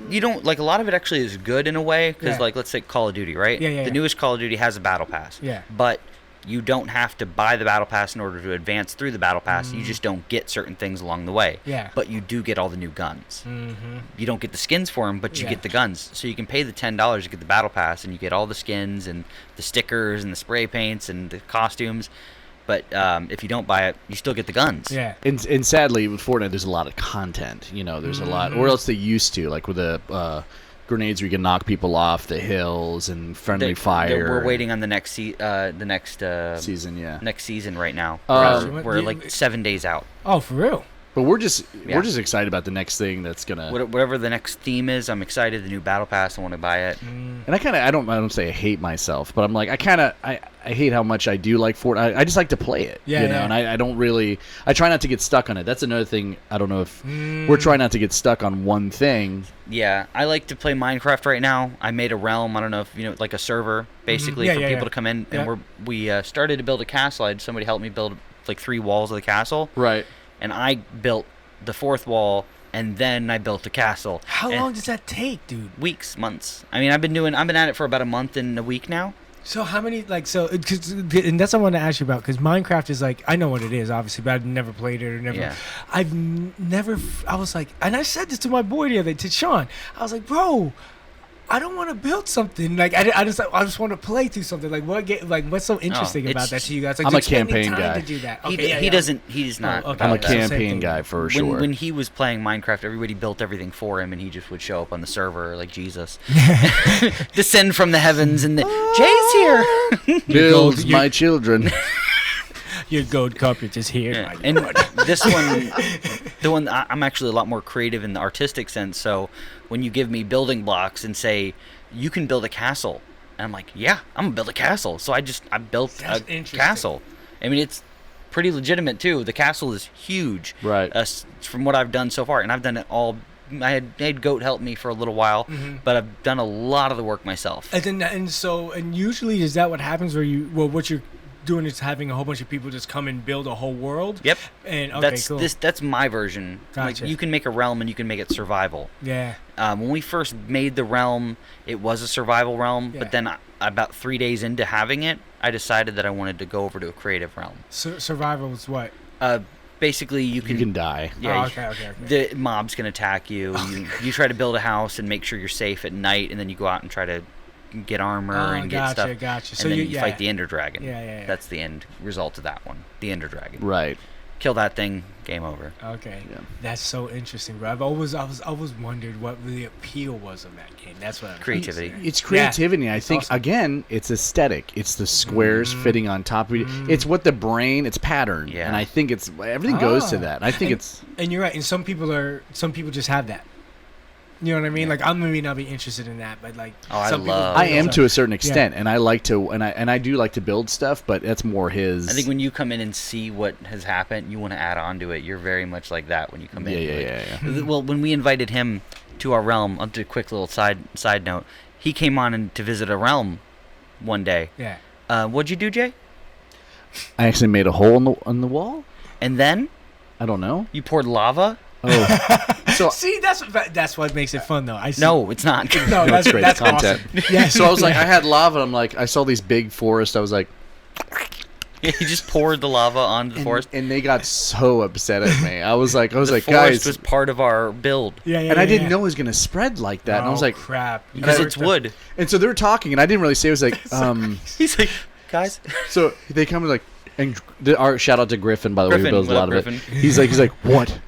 You don't like a lot of it. Actually, is good in a way because, like, let's say Call of Duty, right? Yeah. The newest Call of Duty has a battle pass. Yeah. But you don't have to buy the battle pass in order to advance through the battle pass. You just don't get certain things along the way. Yeah. But you do get all the new guns. You don't get the skins for them, but you get the guns. So you can pay the $10 to get the battle pass, and you get all the skins and the stickers and the spray paints and the costumes. But if you don't buy it, you still get the guns. Yeah. And sadly, with Fortnite, there's a lot of content. You know, there's a lot, or else they used to, like with the grenades where you can knock people off the hills and friendly fire. We're waiting on the next season. Yeah. next season right now. We're like 7 days out. Oh, for real? But we're just excited about the next thing that's gonna. Whatever the next theme is, I'm excited. The new battle pass, I want to buy it. And I don't say I hate myself, but I'm like I I hate how much I do like Fortnite. I just like to play it, Yeah, you know. yeah. And I don't really. I try not to get stuck on it. That's another thing. I don't know if we're trying not to get stuck on one thing. Yeah, I like to play Minecraft right now. I made a realm. I don't know if you know, like a server, basically Yeah, for yeah, people yeah. to come in. Yeah. And we started to build a castle. I had somebody help me build like 3 walls of the castle, Right. and I built the 4th wall, and then I built the castle. How And long does that take, dude? Weeks, months. I mean, I've been at it for about a month and a week now. So how many and that's what I want to ask you about, because Minecraft is like, I know what it is obviously, but I've never played it or never. Yeah. Never. I was like, and I said this to my boy the other day, to Sean. I was like, bro, I don't want to build something. Like I just want to play through something. Like what's so interesting about it's- that to you guys? Like, I'm to a spend the campaign time guy. To do that. He Okay, yeah, yeah. doesn't. He's not. Oh, okay. I'm a about that. Same campaign thing. guy for sure. When he was playing Minecraft, everybody built everything for him, and he just would show up on the server like Jesus, descend from the heavens, and Jay's here. Builds you- my children. Your gold carpet is here. Yeah. my And lord. this one, I'm actually a lot more creative in the artistic sense. So when you give me building blocks and say you can build a castle, and I'm like, yeah, I'm gonna build a castle. So I built That's a interesting. castle. I mean, it's pretty legitimate too. The castle is huge, Right. From what I've done so far, and I've done it all. I had Goat help me for a little while, but I've done a lot of the work myself. And usually is that what happens where what you're doing is having a whole bunch of people just come and build a whole world. Yep. And okay, cool. That's my version. Gotcha. Like, you can make a realm and you can make it survival. Yeah. When we first made the realm, it was a survival realm, Yeah. but then about 3 days into having it, I decided that I wanted to go over to a creative realm. Survival is what? Basically, you You can. can die. Yeah, Oh, okay. The mobs can attack you. You try to build a house and make sure you're safe at night, and then you go out and try to get armor and get stuff. Gotcha. And So then you you fight the Ender Dragon. Yeah. That's the end result of that one. The Ender Dragon. Right. Kill that thing. Game over. Okay. Yeah. That's so interesting, bro. I always wondered what the appeal was of that game. That's what I'm Creativity. It's creativity. I think awesome. again, it's aesthetic. It's the squares fitting on top of it. It's what the brain. It's pattern. Yeah. And I think it's everything goes to that. I think it's. And you're right. And some people just have that. You know what I mean? Like, I may not be interested in that, but like, Oh, I some people love- I am so- to a certain extent, and I like to, and I do like to build stuff, but that's more his. I think when you come in and see what has happened, you want to add on to it. You're very much like that when you come in. Yeah. Well, when we invited him to our realm, I'll do a quick little side note. He came on to visit a realm one day. Yeah. What'd you do, Jay? I actually made a hole in the wall. And then I don't know. you poured lava? Oh, so See, that's what makes it fun, though. I see. No, it's not. No, no, that's it's great that's content. awesome. Yeah. So I was like, I had lava. I'm like, I saw these big forests. I was like, He just poured the lava onto the forest. and they got so upset at me. I was like, The guys, forest was part of our build. Yeah. and I didn't know it was gonna spread like that. And I was like, crap. Because it's wood. and so they were talking, and I didn't really say. It was like, He's like, guys. so they come and like, and our shout out to Griffin, by the way, who Griffin, builds a what lot up, of it. Griffin? He's like, what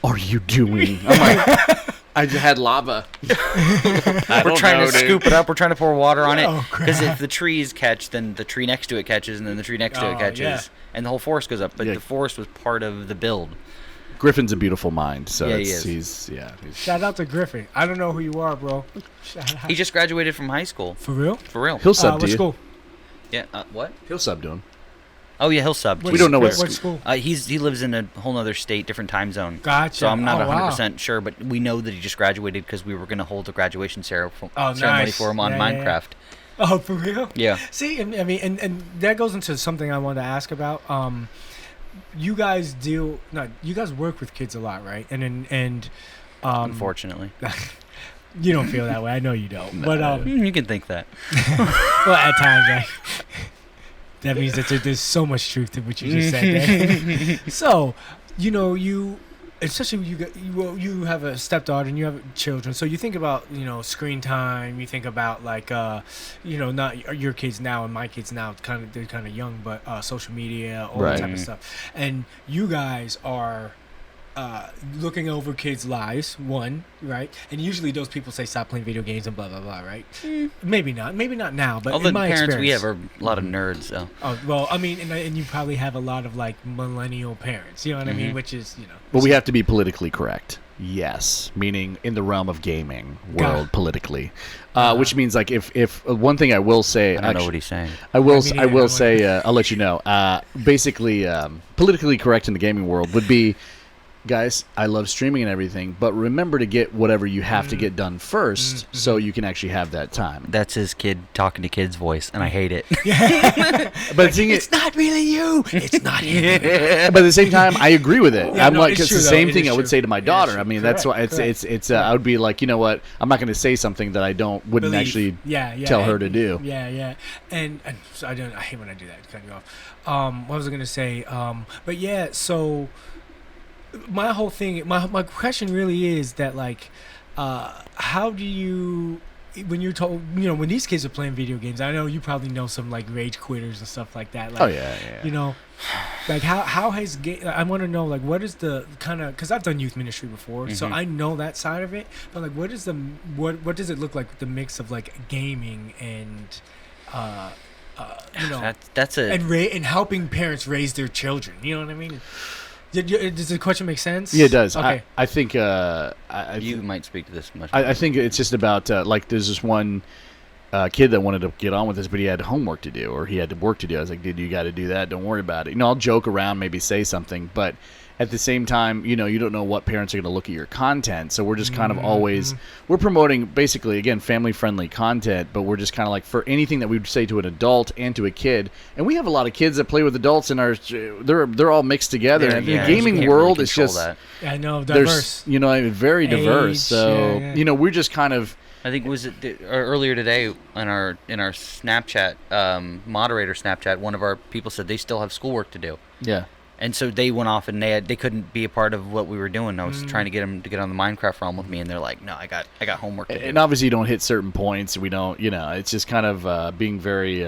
are you doing? I'm like, I just had lava. We're trying to scoop it up. We're trying to pour water on it. Oh, Because crap. if the trees catch, then the tree next to it catches, and then the tree next to Oh, it catches. yeah. And the whole forest goes up. But Yeah. the forest was part of the build. Griffin's a beautiful mind, so Yeah, he it's, is. he's Shout out to Griffin. I don't know who you are, bro. Shout out. He just graduated from high school. For real? For real. he'll sub to What you. school? Yeah. What? He'll sub to him. Oh, yeah, he'll sub. We don't know what What school? He lives in a whole other state, different time zone. Gotcha. So I'm not Oh, wow. 100% sure, but we know that he just graduated because we were going to hold a graduation ceremony nice. for him on Yeah, yeah, yeah. Minecraft. Oh, for real? Yeah. See, I mean, and that goes into something I wanted to ask about. You guys work with kids a lot, right? And Unfortunately. you don't feel that way. I know you don't. But You can think that. well, at times, that means that there's so much truth to what you just said. There. So, you, especially you have a stepdaughter and you have children. So you think about screen time. You think about like not your kids now and my kids now. They're kind of young, but social media, all that type of stuff. And you guys are looking over kids' lives, one, right? And usually those people say stop playing video games and blah blah blah, right? Maybe not now, but All in the my parents we experience. have are a lot of nerds, so. Oh well, I mean, and you probably have a lot of like millennial parents, you know what I mean? Which is But we have to be politically correct. Yes, meaning in the realm of gaming Got world it. politically, which means like if one thing I will say, I don't know what he's saying. I will I mean, I yeah, will I say I'll let you know. Basically, politically correct in the gaming world would be, guys, I love streaming and everything, but remember to get whatever you have to get done first, so you can actually have that time. That's his kid talking to kid's voice, and I hate it. But the thing It's not really you. It's not you. but at the same time, I agree with it. Yeah, I'm no, like, it's it's true, the though. same It thing is I would true. say to my It daughter. is I mean, true. that's why Correct. it's I would be like, you know what? I'm not going to say something that I wouldn't Believe. actually yeah, tell her and- to do. Yeah. And so I hate when I do that. Cut you off. What was I gonna say? But yeah. So my whole thing, my question really is that like, how do you? When you're told, when these kids are playing video games, I know you probably know some like rage quitters and stuff like that. Like, Oh yeah. you know, like how has I want to know like what is the kind of, because I've done youth ministry before, so I know that side of it, but like what is the what does it look like, the mix of like gaming and That's a and helping parents raise their children, you know what I mean? Does the question make sense? Yeah, it does. Okay. I think you might speak to this much. I think it's just about like there's this one kid that wanted to get on with this, but he had homework to do or he had work to do. I was like, dude, you got to do that. Don't worry about it. I'll joke around, maybe say something, but at the same time, you don't know what parents are going to look at your content. So we're just kind of always we're promoting basically again family-friendly content, but we're just kind of like for anything that we would say to an adult and to a kid. And we have a lot of kids that play with adults and they're all mixed together. And Yeah, the you gaming can't world really is control just that. I know, there's diverse. very diverse. Age, So yeah. we're just kind of I think earlier today in our Snapchat moderator Snapchat, one of our people said they still have schoolwork to do. yeah. And so they went off and they couldn't be a part of what we were doing. I was trying to get them to get on the Minecraft realm with me, and they're like, "No, I got homework to do." And obviously, you don't hit certain points. We don't, it's just kind of being very.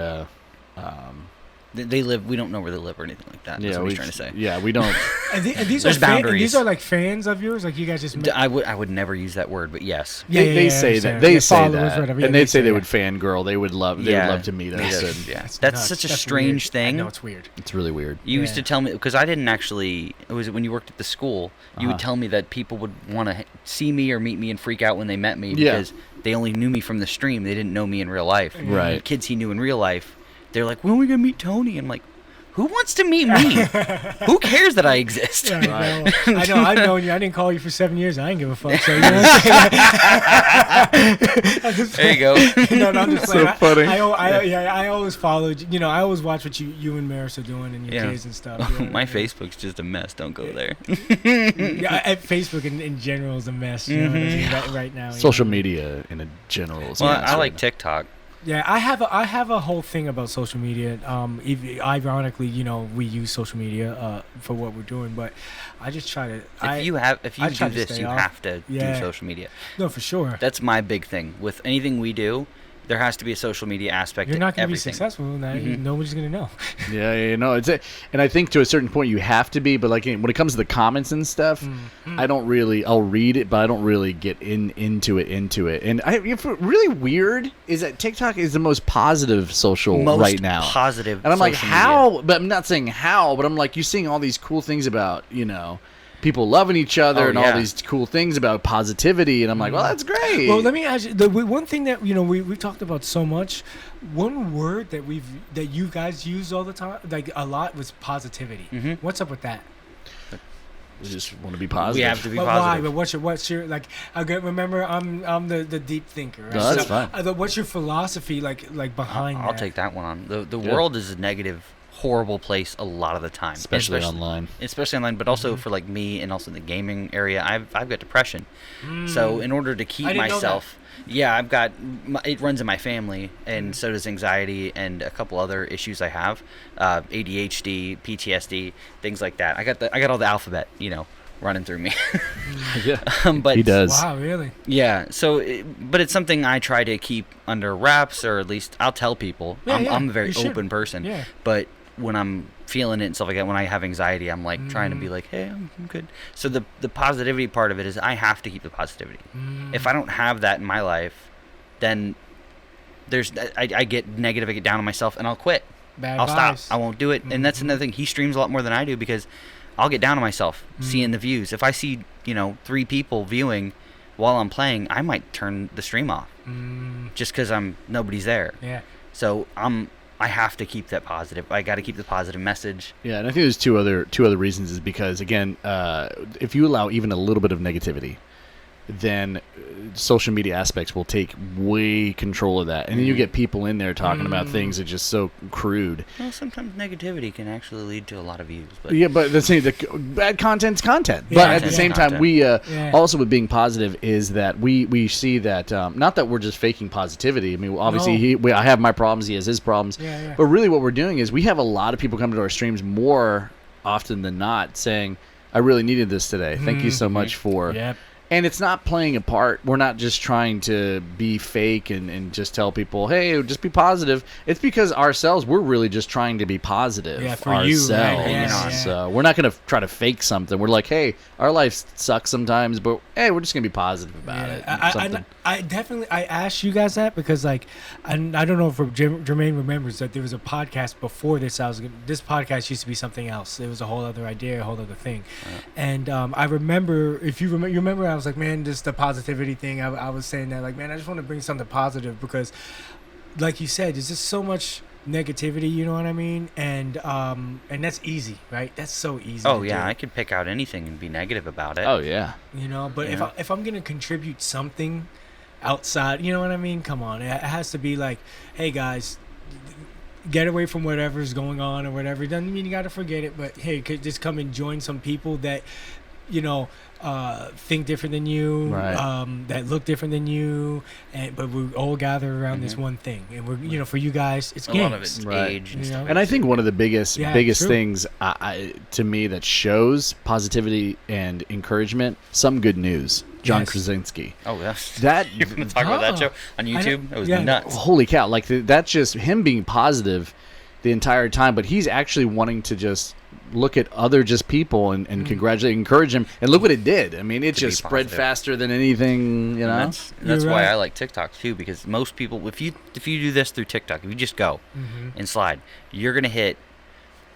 They live. We don't know where they live or anything like that. That's what he's trying to say. Yeah, we don't. And these There's are boundaries. These are like fans of yours, like you guys just. I would never use that word, but yes. They say that. understand. They Yeah, say followers, that, whatever. Yeah, and they'd say they that. would fangirl. They would love. They would love to meet us. And Yeah. That's That's nuts. such a That's strange weird. thing. I know, it's weird. It's really weird. You used to Yeah. tell me, because I didn't actually, it was when you worked at the school, you would tell me that people would want to see me or meet me and freak out when they met me Yeah. because they only knew me from the stream. They didn't know me in real life. Right. And kids he knew in real life, they're like, when are we going to meet Tony? I'm like, who wants to meet me? Who cares that I exist? Yeah, I know. I've known you. I didn't call you for 7 years. I didn't give a fuck. So you know what I'm saying? There you go. No, I'm just So like, funny. I always followed. I always watch what you and Maris are doing and your Yeah. kids and stuff. you know? My Facebook's just a mess. Don't go there. Yeah, Facebook in general is a mess. You know what I mean? Right now. you Social know? media in a general. is Well, a mess I right like now. TikTok. Yeah, I have a whole thing about social media. Ironically, we use social media for what we're doing, but I just try to. If you I do try to this, stay you off. have to Yeah. do social media. No, for sure. That's my big thing. With anything we do, there has to be a social media aspect You're to not going to be everything. successful in that. Nobody's going to know. Yeah, and I think to a certain point you have to be, but like when it comes to the comments and stuff, I don't really. I'll read it, but I don't really get into it. And it's really weird is that TikTok is the most positive social Most right now. positive And I'm like, social how? media. But I'm not saying how, but I'm like, you're seeing all these cool things about, people loving each other Oh, and all yeah. these cool things about positivity. And I'm like, well, that's great. Well, let me ask you. The one thing that we've talked about so much. One word that you guys use all the time, like a lot, was positivity. What's up with that? We just want to be positive. We have to be But positive. why? But what's your like? Remember, I'm the deep thinker. Right? No, that's fine. What's your philosophy like behind I'll that? take that one on. The Yeah. world is a negative, horrible place a lot of the time, Especially online. Especially online, but also for like me and also in the gaming area, I've got depression. So in order to keep I didn't know myself, I've got it runs in my family, and so does anxiety and a couple other issues I have, ADHD, PTSD, things like that. I got all the alphabet, running through me. Yeah. But He does. Wow, really? yeah, so but it's something I try to keep under wraps, or at least I'll tell people. Yeah, I'm a you very should. open person. Yeah. But when I'm feeling it and stuff like that, when I have anxiety, I'm like trying to be like, hey, I'm good. So the positivity part of it is I have to keep the positivity. If I don't have that in my life, then I get negative, I get down on myself, and I'll quit. Bad I'll vibes. stop. I won't do it. And that's another thing. He streams a lot more than I do because I'll get down on myself seeing the views. If I see 3 people viewing while I'm playing, I might turn the stream off just because nobody's there. Yeah. So I have to keep that positive. I got to keep the positive message. Yeah, and I think there's two other reasons is because again, if you allow even a little bit of negativity, then social media aspects will take way control of that, and then you get people in there talking about things that are just so crude. Well, sometimes negativity can actually lead to a lot of views. But Yeah, but the bad content's content. Yeah, But at the content's same time, content. we also with being positive is that we see that not that we're just faking positivity. I mean, obviously I have my problems, he has his problems. Yeah. But really, what we're doing is we have a lot of people coming to our streams more often than not saying, "I really needed this today. Thank you so much for." Yep. And it's not playing a part. We're not just trying to be fake and just tell people, hey, just be positive. It's because ourselves, we're really just trying to be positive for ourselves. you, right? Yeah. So we're not going to try to fake something. We're like, hey, our life sucks sometimes, but hey, we're just going to be positive about it. I definitely asked you guys that because I don't know if Jermaine remembers that there was a podcast before this. This podcast used to be something else. It was a whole other idea, a whole other thing. And I remember, if you remember, I was like, man, just the positivity thing. I was saying that, like, man, I just want to bring something positive because, like you said, there's just so much negativity, you know what I mean? And that's easy, right? That's so easy. oh to yeah, do. I could pick out anything and be negative about it. Oh, yeah. You know, but Yeah. if I'm gonna contribute something outside, you know what I mean? Come on, it has to be like, hey guys, get away from whatever's going on or whatever. It doesn't mean you gotta forget it, but hey, just come and join some people that, think different than you, Right. that look different than you, but we all gather around this one thing, and we're, for you guys, it's a games. lot of it's Right. age and You stuff. know? And I think one of the biggest Yeah, true. things to me that shows positivity and encouragement, some good news. John Yes. Krasinski. Oh, that's That you're gonna talk about that Oh. show on YouTube? It was yeah. nuts. holy cow! Like that's just him being positive the entire time, but he's actually wanting to just look at other just people and congratulate, encourage him, and look what it did. I mean, it To be just spread positive. faster than anything, you know. And that's You're why right. I like TikTok too, because most people, if you do this through TikTok, if you just go and slide, you're gonna hit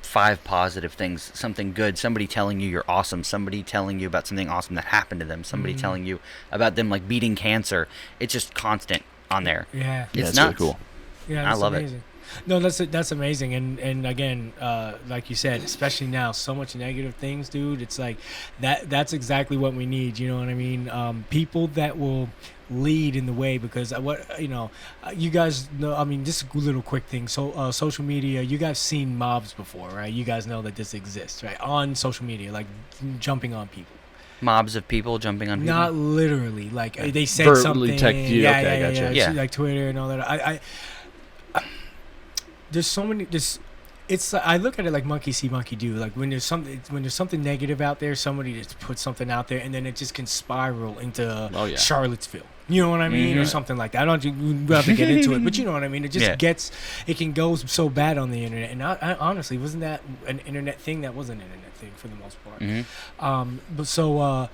5 positive things, something good, somebody telling you you're awesome, somebody telling you about something awesome that happened to them, somebody telling you about them like beating cancer. It's just constant on there. Yeah. Yeah, It's it's really nuts. cool. Yeah, I that's love it. amazing. No, that's amazing, and again, like you said, especially now, so much negative things, dude. It's like that's exactly what we need. You know what I mean? People that will lead in the way, because you guys know. I mean, just a little quick thing. So, social media. You guys seen mobs before, right? You guys know that this exists, right? On social media, like jumping on people. Mobs of people jumping on people. Not literally, like they said Verbally something. text you, Yeah, okay, yeah, gotcha. yeah. Yeah. Like Twitter and all that. I there's so many. It's I look at it like monkey see, monkey do. Like when there's something negative out there, somebody just puts something out there, and then it just can spiral into Oh, yeah. Charlottesville. You know what I mean, or something like that. I don't we have to get into it, but you know what I mean. It just Yeah. it can go so bad on the internet. And I honestly, wasn't that an internet thing? That was an internet thing for the most part. But so.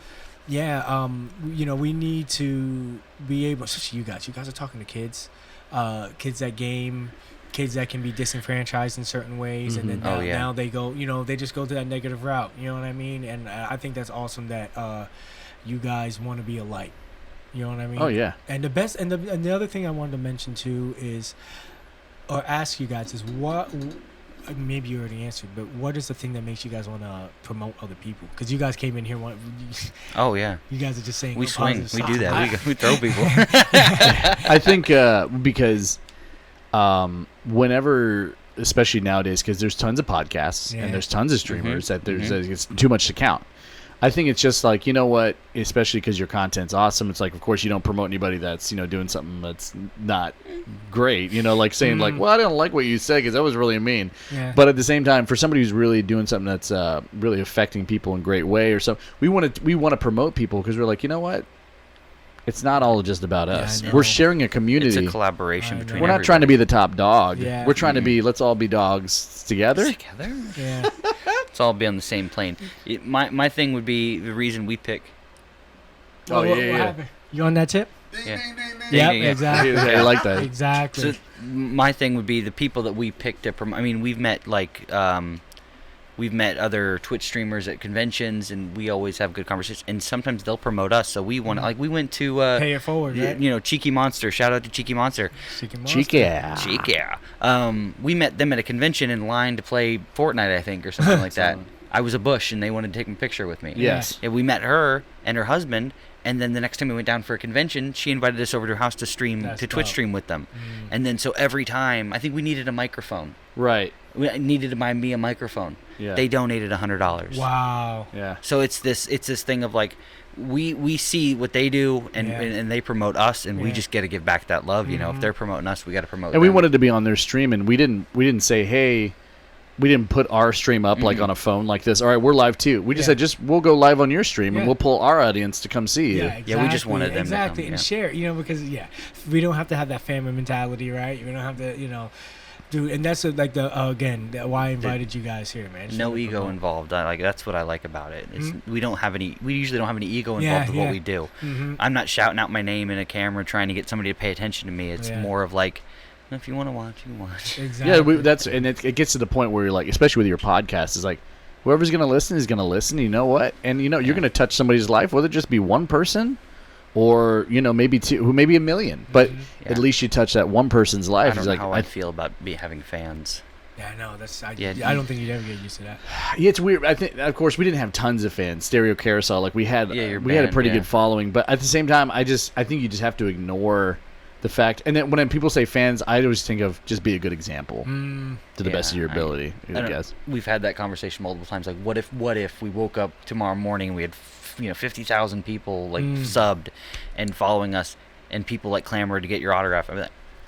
We need to be able, especially you guys are talking to kids that game, kids that can be disenfranchised in certain ways, and then Oh, yeah. now they go, they just go to that negative route, you know what I mean? And I think that's awesome that you guys want to be a light, you know what I mean? Oh yeah. And the other thing I wanted to mention too is, or ask you guys is what. Maybe you already answered, but what is the thing that makes you guys want to promote other people? Because you guys came in here, Oh yeah. you guys are just saying We oh, swing. positive We do stuff. that. We throw people. I think because whenever, especially nowadays, because there's tons of podcasts Yeah. and there's tons of streamers that there's it's too much to count. I think it's just like, you know what, especially because your content's awesome. It's like, of course, you don't promote anybody that's, doing something that's not great. Like saying like, well, I don't like what you said because that was really mean. Yeah. But at the same time, for somebody who's really doing something that's really affecting people in a great way or something, we want to promote people because we're like, you know what? It's not all just about Yeah, I us. know. We're sharing a It's community. a collaboration I know. between. We're not trying to be the top dog. Yeah. We're trying to be, let's all be dogs together. together. Yeah. Let's all be on the same plane. My thing would be the reason we pick. Oh, What yeah. happened? You on that tip? Ding, Yeah. ding, ding, ding. Yeah, yeah. exactly. I like that. Exactly. So my thing would be the people that we pick to promote. I mean, we've met like we've met other Twitch streamers at conventions, and we always have good conversations. And sometimes they'll promote us, so we want like we went to Pay it forward, right? you know, Cheeky Monster. Shout out to Cheeky Monster. Chica. We met them at a convention in line to play Fortnite, I think, or something like that. I was a bush, and they wanted to take a picture with me. Yes. And we met her and her husband, and then the next time we went down for a convention, she invited us over to her house to stream, That's to Twitch dope. stream with them. And then so every time, I think we needed a microphone. Right. We needed to buy me a microphone. Yeah. They donated $100. Wow. Yeah. So it's this thing of like, we see what they do, and Yeah. and they promote us, and we Yeah. just got to give back that love. You know, if they're promoting us, we got to promote And we them. wanted to be on their stream, and we didn't say, hey, we didn't put our stream up like on a phone like this. All right, we're live too. We just Yeah. said, we'll go live on your stream, and Yeah. we'll pull our audience to come see you. Yeah, Yeah, we just wanted them to exactly come, and yeah. share. You know, because we don't have to have that family mentality, right? We don't have to, dude. And that's like why I invited you guys here, man. Just No wanted to ego promote. involved. That's what I like about it. We don't have any. We usually don't have any ego Yeah, involved with yeah. what we do. Mhm. I'm not shouting out my name in a camera trying to get somebody to pay attention to me. It's Yeah. more of like, if you want to watch, you watch. Exactly. Yeah, it gets to the point where you're like, especially with your podcast, is like, whoever's gonna listen is gonna listen. You know what? And you're gonna touch somebody's life, whether it just be one person, or maybe two, maybe a million. But Yeah. at least you touch that one person's I life. don't He's know like, how I feel about having fans. Yeah, I know. Yeah. I don't think you'd ever get used to that. Yeah, it's weird. I think, of course, we didn't have tons of fans. Stereo Carousel, like we had, Yeah, your we had a band, pretty yeah. good following. But at the same time, I think you just have to ignore the fact. And then when people say fans, I always think of just be a good example to the best of your ability. I don't- guess. We've had that conversation multiple times. Like, what if we woke up tomorrow morning and we had 50,000 people like subbed and following us, and people like clamored to get your autograph?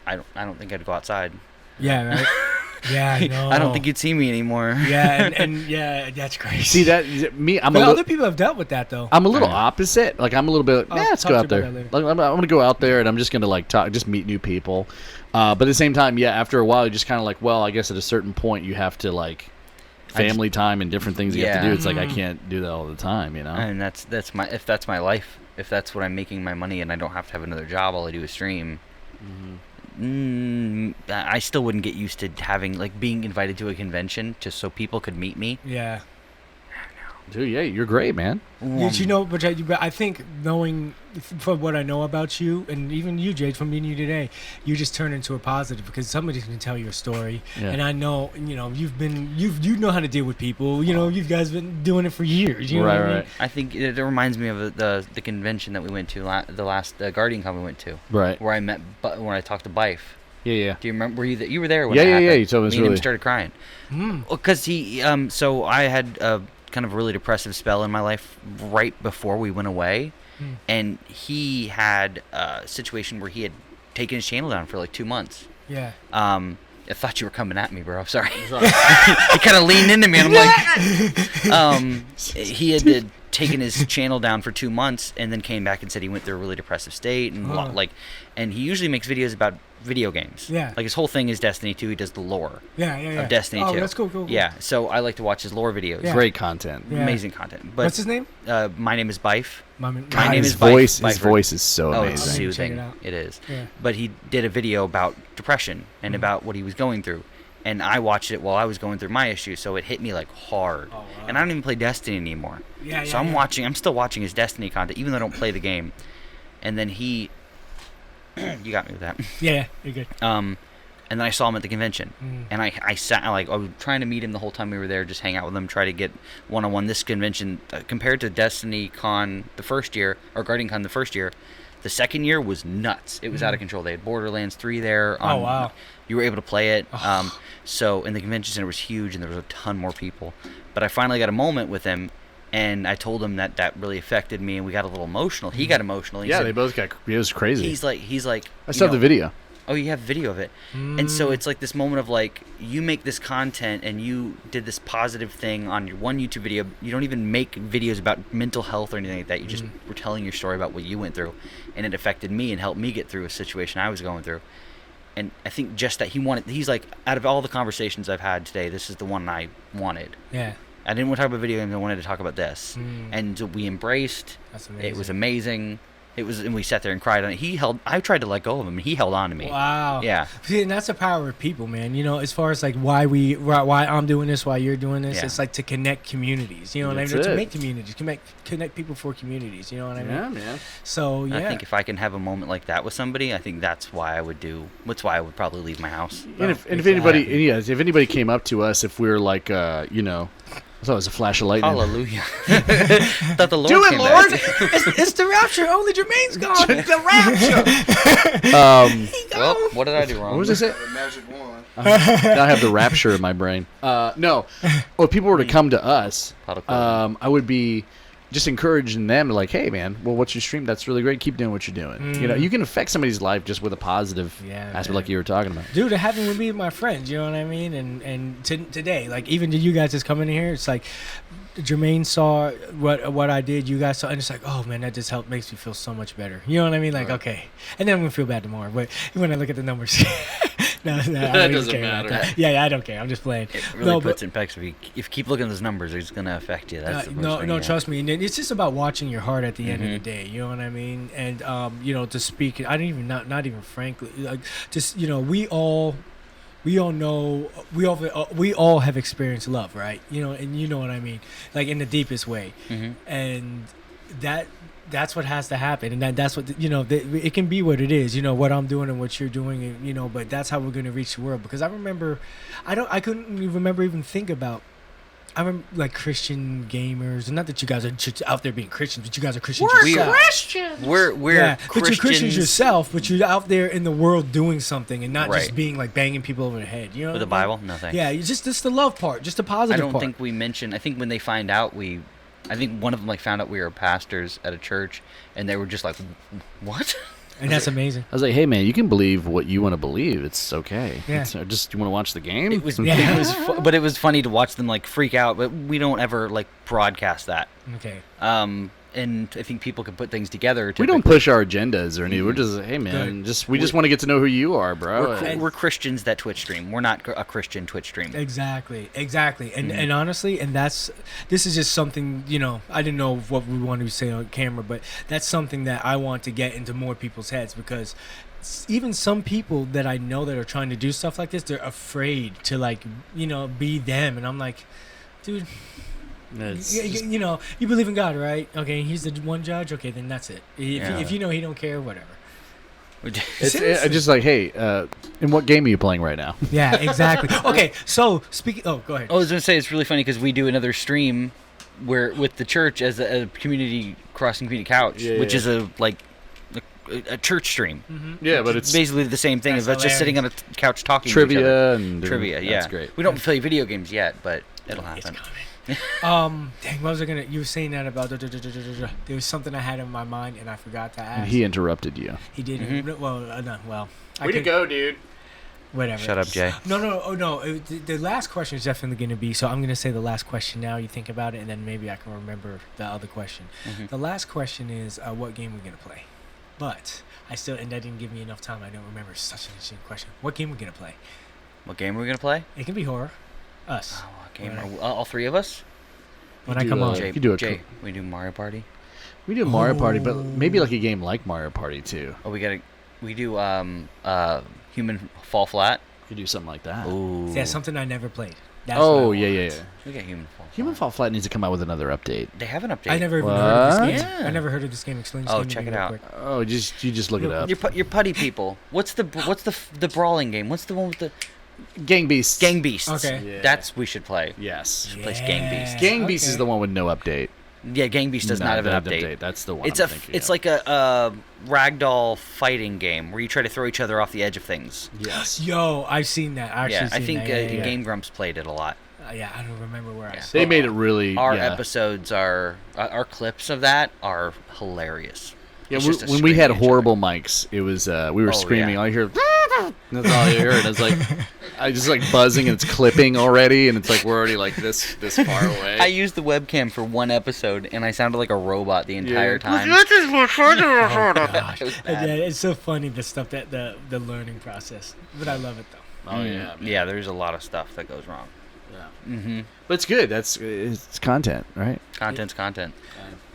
I don't think I'd go outside. Yeah, right. Yeah, I know. I don't think you'd see me anymore. Yeah, and yeah, that's crazy. See that me? But other people have dealt with that though. I'm a little opposite. Like I'm a little bit. I'll Let's talk go to out you there. about that Like, I'm gonna go out there, and I'm just gonna like talk, just meet new people. But at the same time, after a while, you just kind of like, well, I guess at a certain point, you have to like family time and different things you have to Yeah. do. It's like I can't do that all the time, And that's my life. If that's what I'm making my money, and I don't have to have another job, all I do is stream. I still wouldn't get used to having like being invited to a convention just so people could meet me. Yeah. Dude, yeah, you're great, man. But I think knowing from what I know about you, and even you, Jade, from meeting you today, you just turn into a positive because somebody's going to tell you a story. Yeah. And I know, you know how to deal with people. You guys been doing it for years. You know what I mean? Right. I think it reminds me of the convention that we went to, the last Guardian Con we went to, Right. where I talked to Bife. Yeah. Do you remember? You were there when Yeah, it yeah, happened. yeah, you told me it's Me and him really- started crying. Because he, so I had a kind of a really depressive spell in my life right before we went away, and he had a situation where he had taken his channel down for like 2 months. Yeah. I thought you were coming at me, bro. Sorry. He kind of leaned into me, and I'm like, he had taken his channel down for 2 months, and then came back and said he went through a really depressive state, and and he usually makes videos about video games. Yeah. Like his whole thing is Destiny 2. He does the lore Yeah. of Destiny 2. Oh, that's cool. Yeah. So I like to watch his lore videos. Yeah. Great content. Yeah. Amazing content. But What's his name? my name is Bife. My name His is Bife. voice, Bife. his voice is so Oh, it's amazing. Check soothing. it out. It is. Yeah. But he did a video about depression and about what he was going through. And I watched it while I was going through my issue, so it hit me like hard. Oh, wow. And I don't even play Destiny anymore. Yeah, So I'm still watching his Destiny content, even though I don't play the game. And then you got me with that. Yeah, you're good. And then I saw him at the convention, and I sat I was trying to meet him the whole time we were there, just hang out with him, try to get one-on-one. This convention, compared to Destiny Con the first year, or Guardian Con the first year, the second year was nuts. It was out of control. They had Borderlands 3 there. Oh, wow. You were able to play it. So, and the convention center was huge, and there was a ton more people. But I finally got a moment with him, and I told him that really affected me, and we got a little emotional. He got emotional. He Yeah, said, they both got. It was crazy. He's like. I still have the video. Oh, you have video of it. And so it's like this moment of like, you make this content and you did this positive thing on your one YouTube video. You don't even make videos about mental health or anything like that. You just were telling your story about what you went through, and it affected me and helped me get through a situation I was going through. And I think just that he's like, out of all the conversations I've had today, this is the one I wanted. Yeah. I didn't want to talk about video games. I wanted to talk about this. And so we embraced. That's amazing. It was amazing. and we sat there and cried on it. I tried to let go of him, and he held on to me. Wow. Yeah. See, and that's the power of people, man. You know, as far as like why I'm doing this, why you're doing this, Yeah. it's like to connect communities. You know what I That's mean? To it. make communities, connect people for communities. You know what I mean? Yeah, man. So yeah. I think if I can have a moment like that with somebody, I think that's why I would probably leave my house. And if exactly. if anybody came up to us, if we were like, you know, I thought it was a flash of lightning. Hallelujah. Thought the Lord Do it, came Lord! back. it's the rapture. Only Jermaine's gone. The rapture. Well, what did I do wrong? What was it? The magic wand. Now I have the rapture in my brain. No. Well, if people were to come to us, I would be just encouraging them to like, hey, man, well, what's your stream? That's really great. Keep doing what you're doing. You know, you can affect somebody's life just with a positive aspect, man. like you were talking about. Dude, it happened with me and my friends, you know what I mean? And today, like even to you guys that's coming in here, it's like Jermaine saw what I did, you guys saw, and it's like, oh man, that just makes me feel so much better. You know what I mean? Like, okay. And then I'm gonna feel bad tomorrow, but when I look at the numbers, no, I don't even doesn't care about matter. that. Yeah, I don't care. I'm just playing. It really puts in perspective. If you keep looking at those numbers, it's going to affect you. That's the worst thing, no, yeah. trust me. And it's just about watching your heart at the end of the day. You know what I mean? And you know, to speak, I don't even not even frankly, like just you know, we all know we all have experienced love, right? You know, and you know what I mean, like in the deepest way, and that's what has to happen, and that's what you know. It can be what it is, you know, what I'm doing and what you're doing, and, you know. But that's how we're gonna reach the world. Because I remember, I couldn't even remember think about. I remember like Christian gamers, and not that you guys are out there being Christians, but you guys are Christians yourself. We're But you're Christians Christians yourself, but you're out there in the world doing something, and not just Right. being like banging people over the head. You know, with the what I mean? Bible. No thanks. Yeah, you just the love part, just the I positive don't part. think we mentioned. I think when they find out I think one of them like found out we were pastors at a church, and they were just like, "What?" and that's amazing. I was like, hey, man, you can believe what you want to believe. It's okay. Yeah. Just you want to watch the game? It was, Yeah. but it was funny to watch them like freak out. But we don't ever like broadcast that. Okay. And I think people can put things together. We don't typically. push our agendas or anything. We're just, hey, man, we just want to get to know who you are, bro. We're Christians that Twitch stream. We're not a Christian Twitch stream. Exactly. And honestly, and this is just something, you know, I didn't know what we wanted to say on camera, but that's something that I want to get into more people's heads, because even some people that I know that are trying to do stuff like this, they're afraid to, like, you know, be them. And I'm like, dude, you know, you believe in God, right? Okay, he's the one judge. Okay, then that's it. If you know he don't care, whatever. It's just like, hey, in what game are you playing right now? Yeah, exactly. Okay, so speaking. Oh, go ahead. I was gonna say it's really funny because we do another stream where with the church as a community crossing community couch, which is a church stream. Yeah, but it's basically the same thing. That's It's just sitting on a couch talking to each trivia other. and Trivia. Yeah, That's great. We don't play video games yet, but it'll It's happen. coming. Dang, what was I gonna? You were saying that about there was something I had in my mind and I forgot to ask. He interrupted you. He did. Well, no. Well, I Way to could- go, dude. Whatever. Shut up, Jay. No. The last question is definitely going to be. So I'm going to say the last question now. You think about it, and then maybe I can remember the other question. The last question is, what game we're going to play? But and that didn't give me enough time. I don't remember. It's such an interesting question. What game we're going to play? What game are we gonna play? It can be horror. Us. Oh, what game? Right. All three of us? When I come on. Jay, you do a Jay, we do Mario Party. We do Mario Party, but maybe like a game like Mario Party too. Oh, we do Human Fall Flat. You do something like that. Ooh. Yeah, something I never played. That's what I want. yeah. We got Human Fall Flat. Human Fall Flat needs to come out with another update. They have an update. I never even heard of this game. What? I never heard of this game. Explain this Oh, game to check me it real out. quick. Oh, you just look it up. Your putty people. What's the brawling game? What's the one with the Gang Beasts. Gang Beasts? Okay. Yeah. That's we should play. Yes. We should play Gang Beasts. Gang Beasts is Okay. the one with no update. Yeah, Gang Beasts does not have an update. That's the one. It's like a ragdoll fighting game where you try to throw each other off the edge of things. yes. Yo, I've seen that. I've Yeah, actually I seen think that. Yeah. Game Grumps played it a lot. Yeah, I don't remember where I Yeah. saw They it. made it really. Our yeah. episodes our clips of that are hilarious. Yeah, It's just us when we had screaming at each horrible mics, it was we were Oh, screaming. yeah. All you hear, that's all you hear, and it's like I just like buzzing, and it's clipping already, and it's like we're already like this far away. I used the webcam for one episode, and I sounded like a robot the entire Yeah. time. Oh, It was And bad. yeah, it's so funny the stuff the learning process, but I love it though. Oh yeah, man. Yeah, there's a lot of stuff that goes wrong. Mm-hmm. But it's good. It's content, right? Content's content.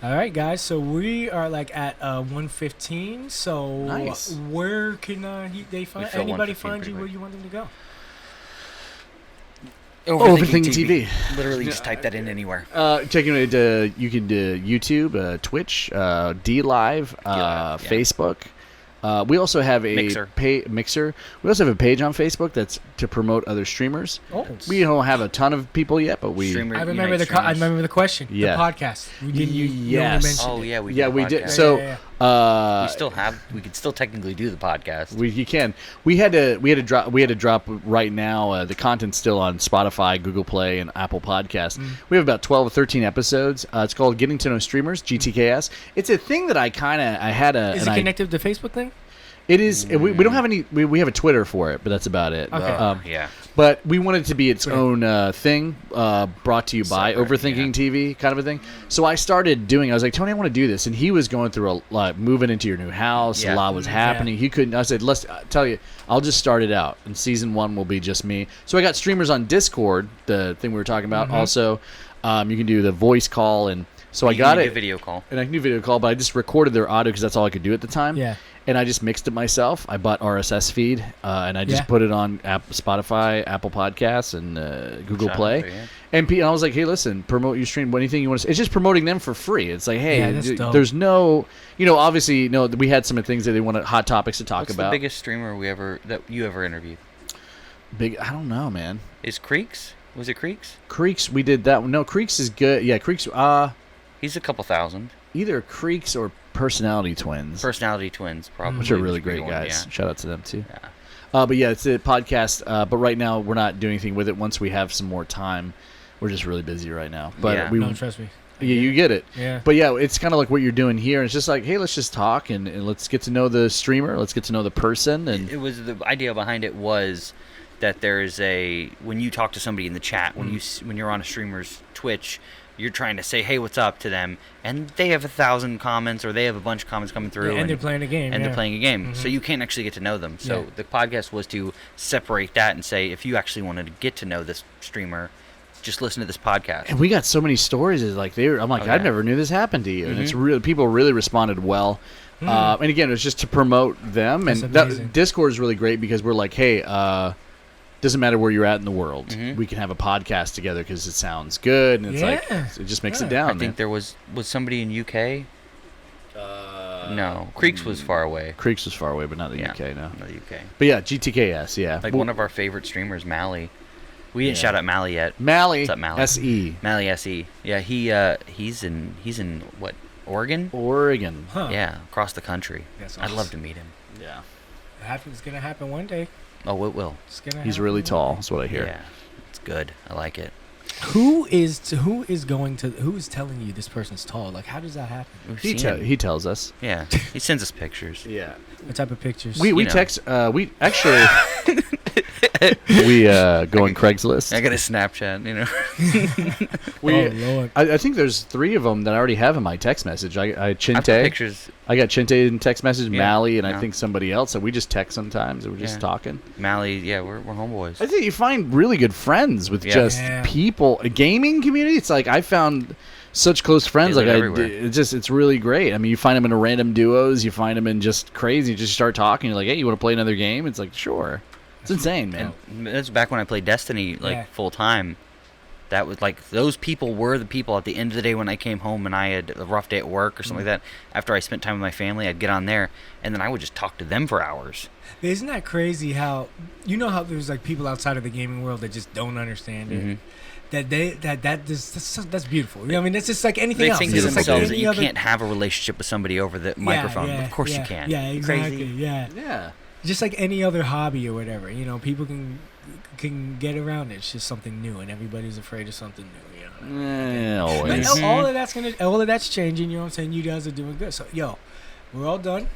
All right, guys. So we are like at 1:15. So Nice. where can they find fill anybody 1:15 find pretty you where quick. you want them to go? Overthinking TV. Literally, just type that in anywhere. Checking it. You can do YouTube, Twitch, D Live, yeah. Facebook. We also have a Mixer. We also have a page on Facebook that's to promote other streamers. Oh, We don't have a ton of people yet, but we. Streamer I remember Unite I Streamers. remember the question. Yeah. The podcast. We didn't. You only Yes. mentioned Oh it. yeah, we Yeah, did. we a did. podcast. So we could still technically do the podcast. you can. We had to drop right now. The content's still on Spotify, Google Play, and Apple Podcasts. We have about 12 or 13 episodes. It's called Getting to Know Streamers, GTKS. It's a thing that I had a. Is it connected to the Facebook thing? It is. We don't have any. We have a Twitter for it, but that's about it. Okay. Yeah. But we want it to be its own thing, brought to you by Separate, Overthinking TV, kind of a thing. So I started doing. I was like, Tony, I want to do this, and he was going through a lot, moving into your new house. Yeah. A lot was happening. He couldn't. I said, let's tell you. I'll just start it out, and season 1 will be just me. So I got streamers on Discord, the thing we were talking about. Also, you can do the voice call, and so I got You it. can do video call. And I can do video call, but I just recorded their audio because that's all I could do at the time. Yeah. And I just mixed it myself. I bought RSS feed, and I just Yeah. put it on Spotify, Apple Podcasts, and Google Shout out Play. there, yeah. And I was like, hey, listen, promote your stream. Anything you want to say. It's just promoting them for free. It's like, hey, Yeah, that's dope. there's no, obviously, we had some things that they wanted, hot topics to talk What's about. the biggest streamer that you ever interviewed? I don't know, man. Is Creeks? Was it Creeks? Creeks, we did that one. No, Creeks is good. Yeah, Creeks, He's a couple thousand. either Creeks or Personality Twins. Personality Twins, probably. Which are really was a big great one, guys. yeah. Shout out to them, too. Yeah. But yeah, it's a podcast. But right now, we're not doing anything with it. Once we have some more time, we're just really busy right now. But Yeah. No, trust me. yeah, you get it. Yeah. But yeah, it's kind of like what you're doing here. It's just like, hey, let's just talk and let's get to know the streamer. Let's get to know the person. And It was the idea behind it was that there is when you talk to somebody in the chat, when you're on a streamer's Twitch, you're trying to say, hey, what's up to them, and they have 1,000 comments or they have a bunch of comments coming through, and they're playing a game. and yeah. they're playing a game, so you can't actually get to know them. So Yeah. the podcast was to separate that and say, if you actually wanted to get to know this streamer, just listen to this podcast. we got so many stories. Is like I'm like, Oh, I yeah. never knew this happened to you. And it's really, people really responded well. And again, it was just to promote them. That's And amazing. Discord is really great because we're like, hey, doesn't matter where you're at in the world. Mhm. We can have a podcast together because it sounds good. And it's like, Yeah. it just makes Yeah. it down. I think there was somebody in UK. No, Creeks was far away. Creeks was far away, but not the Yeah, UK, no. not the UK. But yeah, GTKS, yeah. Like Well, one of our favorite streamers, Mally. We didn't Yeah. shout out Mally yet. Mally, What's up, Mally? SE, Mally SE. Yeah, he's in what, Oregon? Oregon. Huh. Yeah, across the country. That's I'd awesome. Uh-huh. love to meet him. Yeah. It's gonna happen one day. Oh, it will. It's gonna. He's happen really one tall, day. that's what I hear. Yeah, it's good. I like it. Who is telling you this person's tall? Like, how does that happen? We've He, seen him. he tells us. Yeah, he sends us pictures. Yeah. What type of pictures? We You know. text, we actually, we go on Craigslist. I got a Snapchat, you know. We, Oh, Lord. I think there's 3 of them that I already have in my text message. I I put Chinte. pictures. I got Chinte in text message, Yeah, Mally, and I yeah. think somebody else. So we just text sometimes and we're just Yeah. talking. Mally, yeah, we're homeboys. I think you find really good friends with Yeah. just Yeah. people. A gaming community, it's like I found such close friends. They Like live everywhere. it's really great. I mean, you find them in a random duos. You find them in just crazy. You just start talking. You're like, hey, you want to play another game? It's like, sure. It's insane, man. And that's back when I played Destiny Yeah. full time. That was like those people were the people at the end of the day when I came home and I had a rough day at work or something like that. After I spent time with my family, I'd get on there and then I would just talk to them for hours. Isn't that crazy? How there's like people outside of the gaming world that just don't understand Mhm. it. That's beautiful. You know what I mean, that's just like anything They else. think It's to just like themselves that any you other- can't have a relationship with somebody over the microphone. Yeah, Of course yeah, you can. Yeah, exactly. Crazy. Yeah, Yeah. just like any other hobby or whatever. People can get around it. It's just something new, and everybody's afraid of something new. Always. But all of that's changing. You know what I'm saying? You guys are doing good. So, we're all done.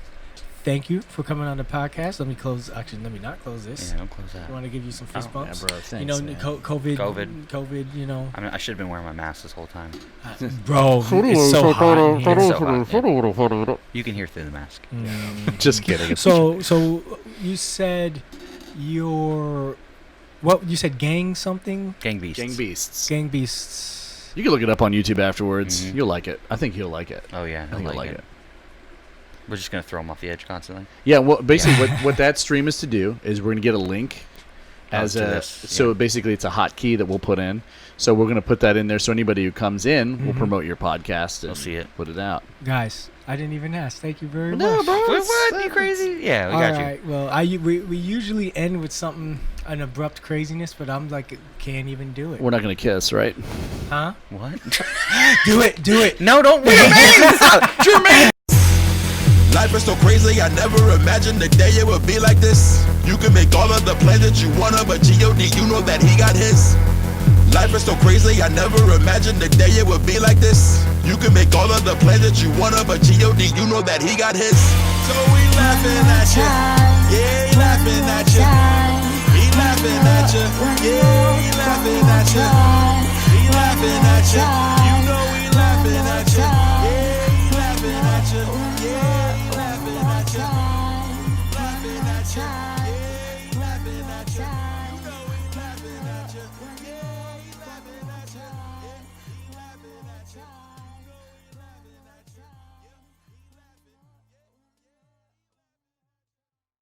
Thank you for coming on the podcast. Let me close. Actually, let me not close this. Yeah, don't close that. I want to give you some fist Oh, Yeah, bumps. bro. Thanks, You know, man. COVID. You know, I mean, I should have been wearing my mask this whole time. bro, it's so hot. in here. It's so hot, You can hear through the mask. Mm. Just kidding. So you said your What you said? Gang something? Gang Beasts. Gang Beasts. Gang Beasts. You can look it up on YouTube afterwards. You'll like it. I think he'll like it. Oh yeah, I think he'll like it. We're just gonna throw him off the edge constantly. Yeah, well, basically, what that stream is to do is we're gonna get a link as so basically it's a hotkey that we'll put in. So we're gonna put that in there, so anybody who comes in will promote your podcast and They'll see it. put it out. Guys, I didn't even ask. Thank you very No, much. bro. What? You crazy? Yeah, we All got you. right. Well, we usually end with something, an abrupt craziness, but I'm like, can't even do it. We're not gonna kiss, right? Huh? What? Do it. Do it. No, don't. Jermaine. Life is so crazy, I never imagined the day it would be like this. You can make all of the plans that you wanna, but G.O.D, you know that he got his. Life is so crazy, I never imagined the day it would be like this. You can make all of the plans that you wanna, but G.O.D, you know that he got his. So we laughing at you, yeah, he laughing at you. He laughing at you, yeah, he laughing at you. He laughing at you.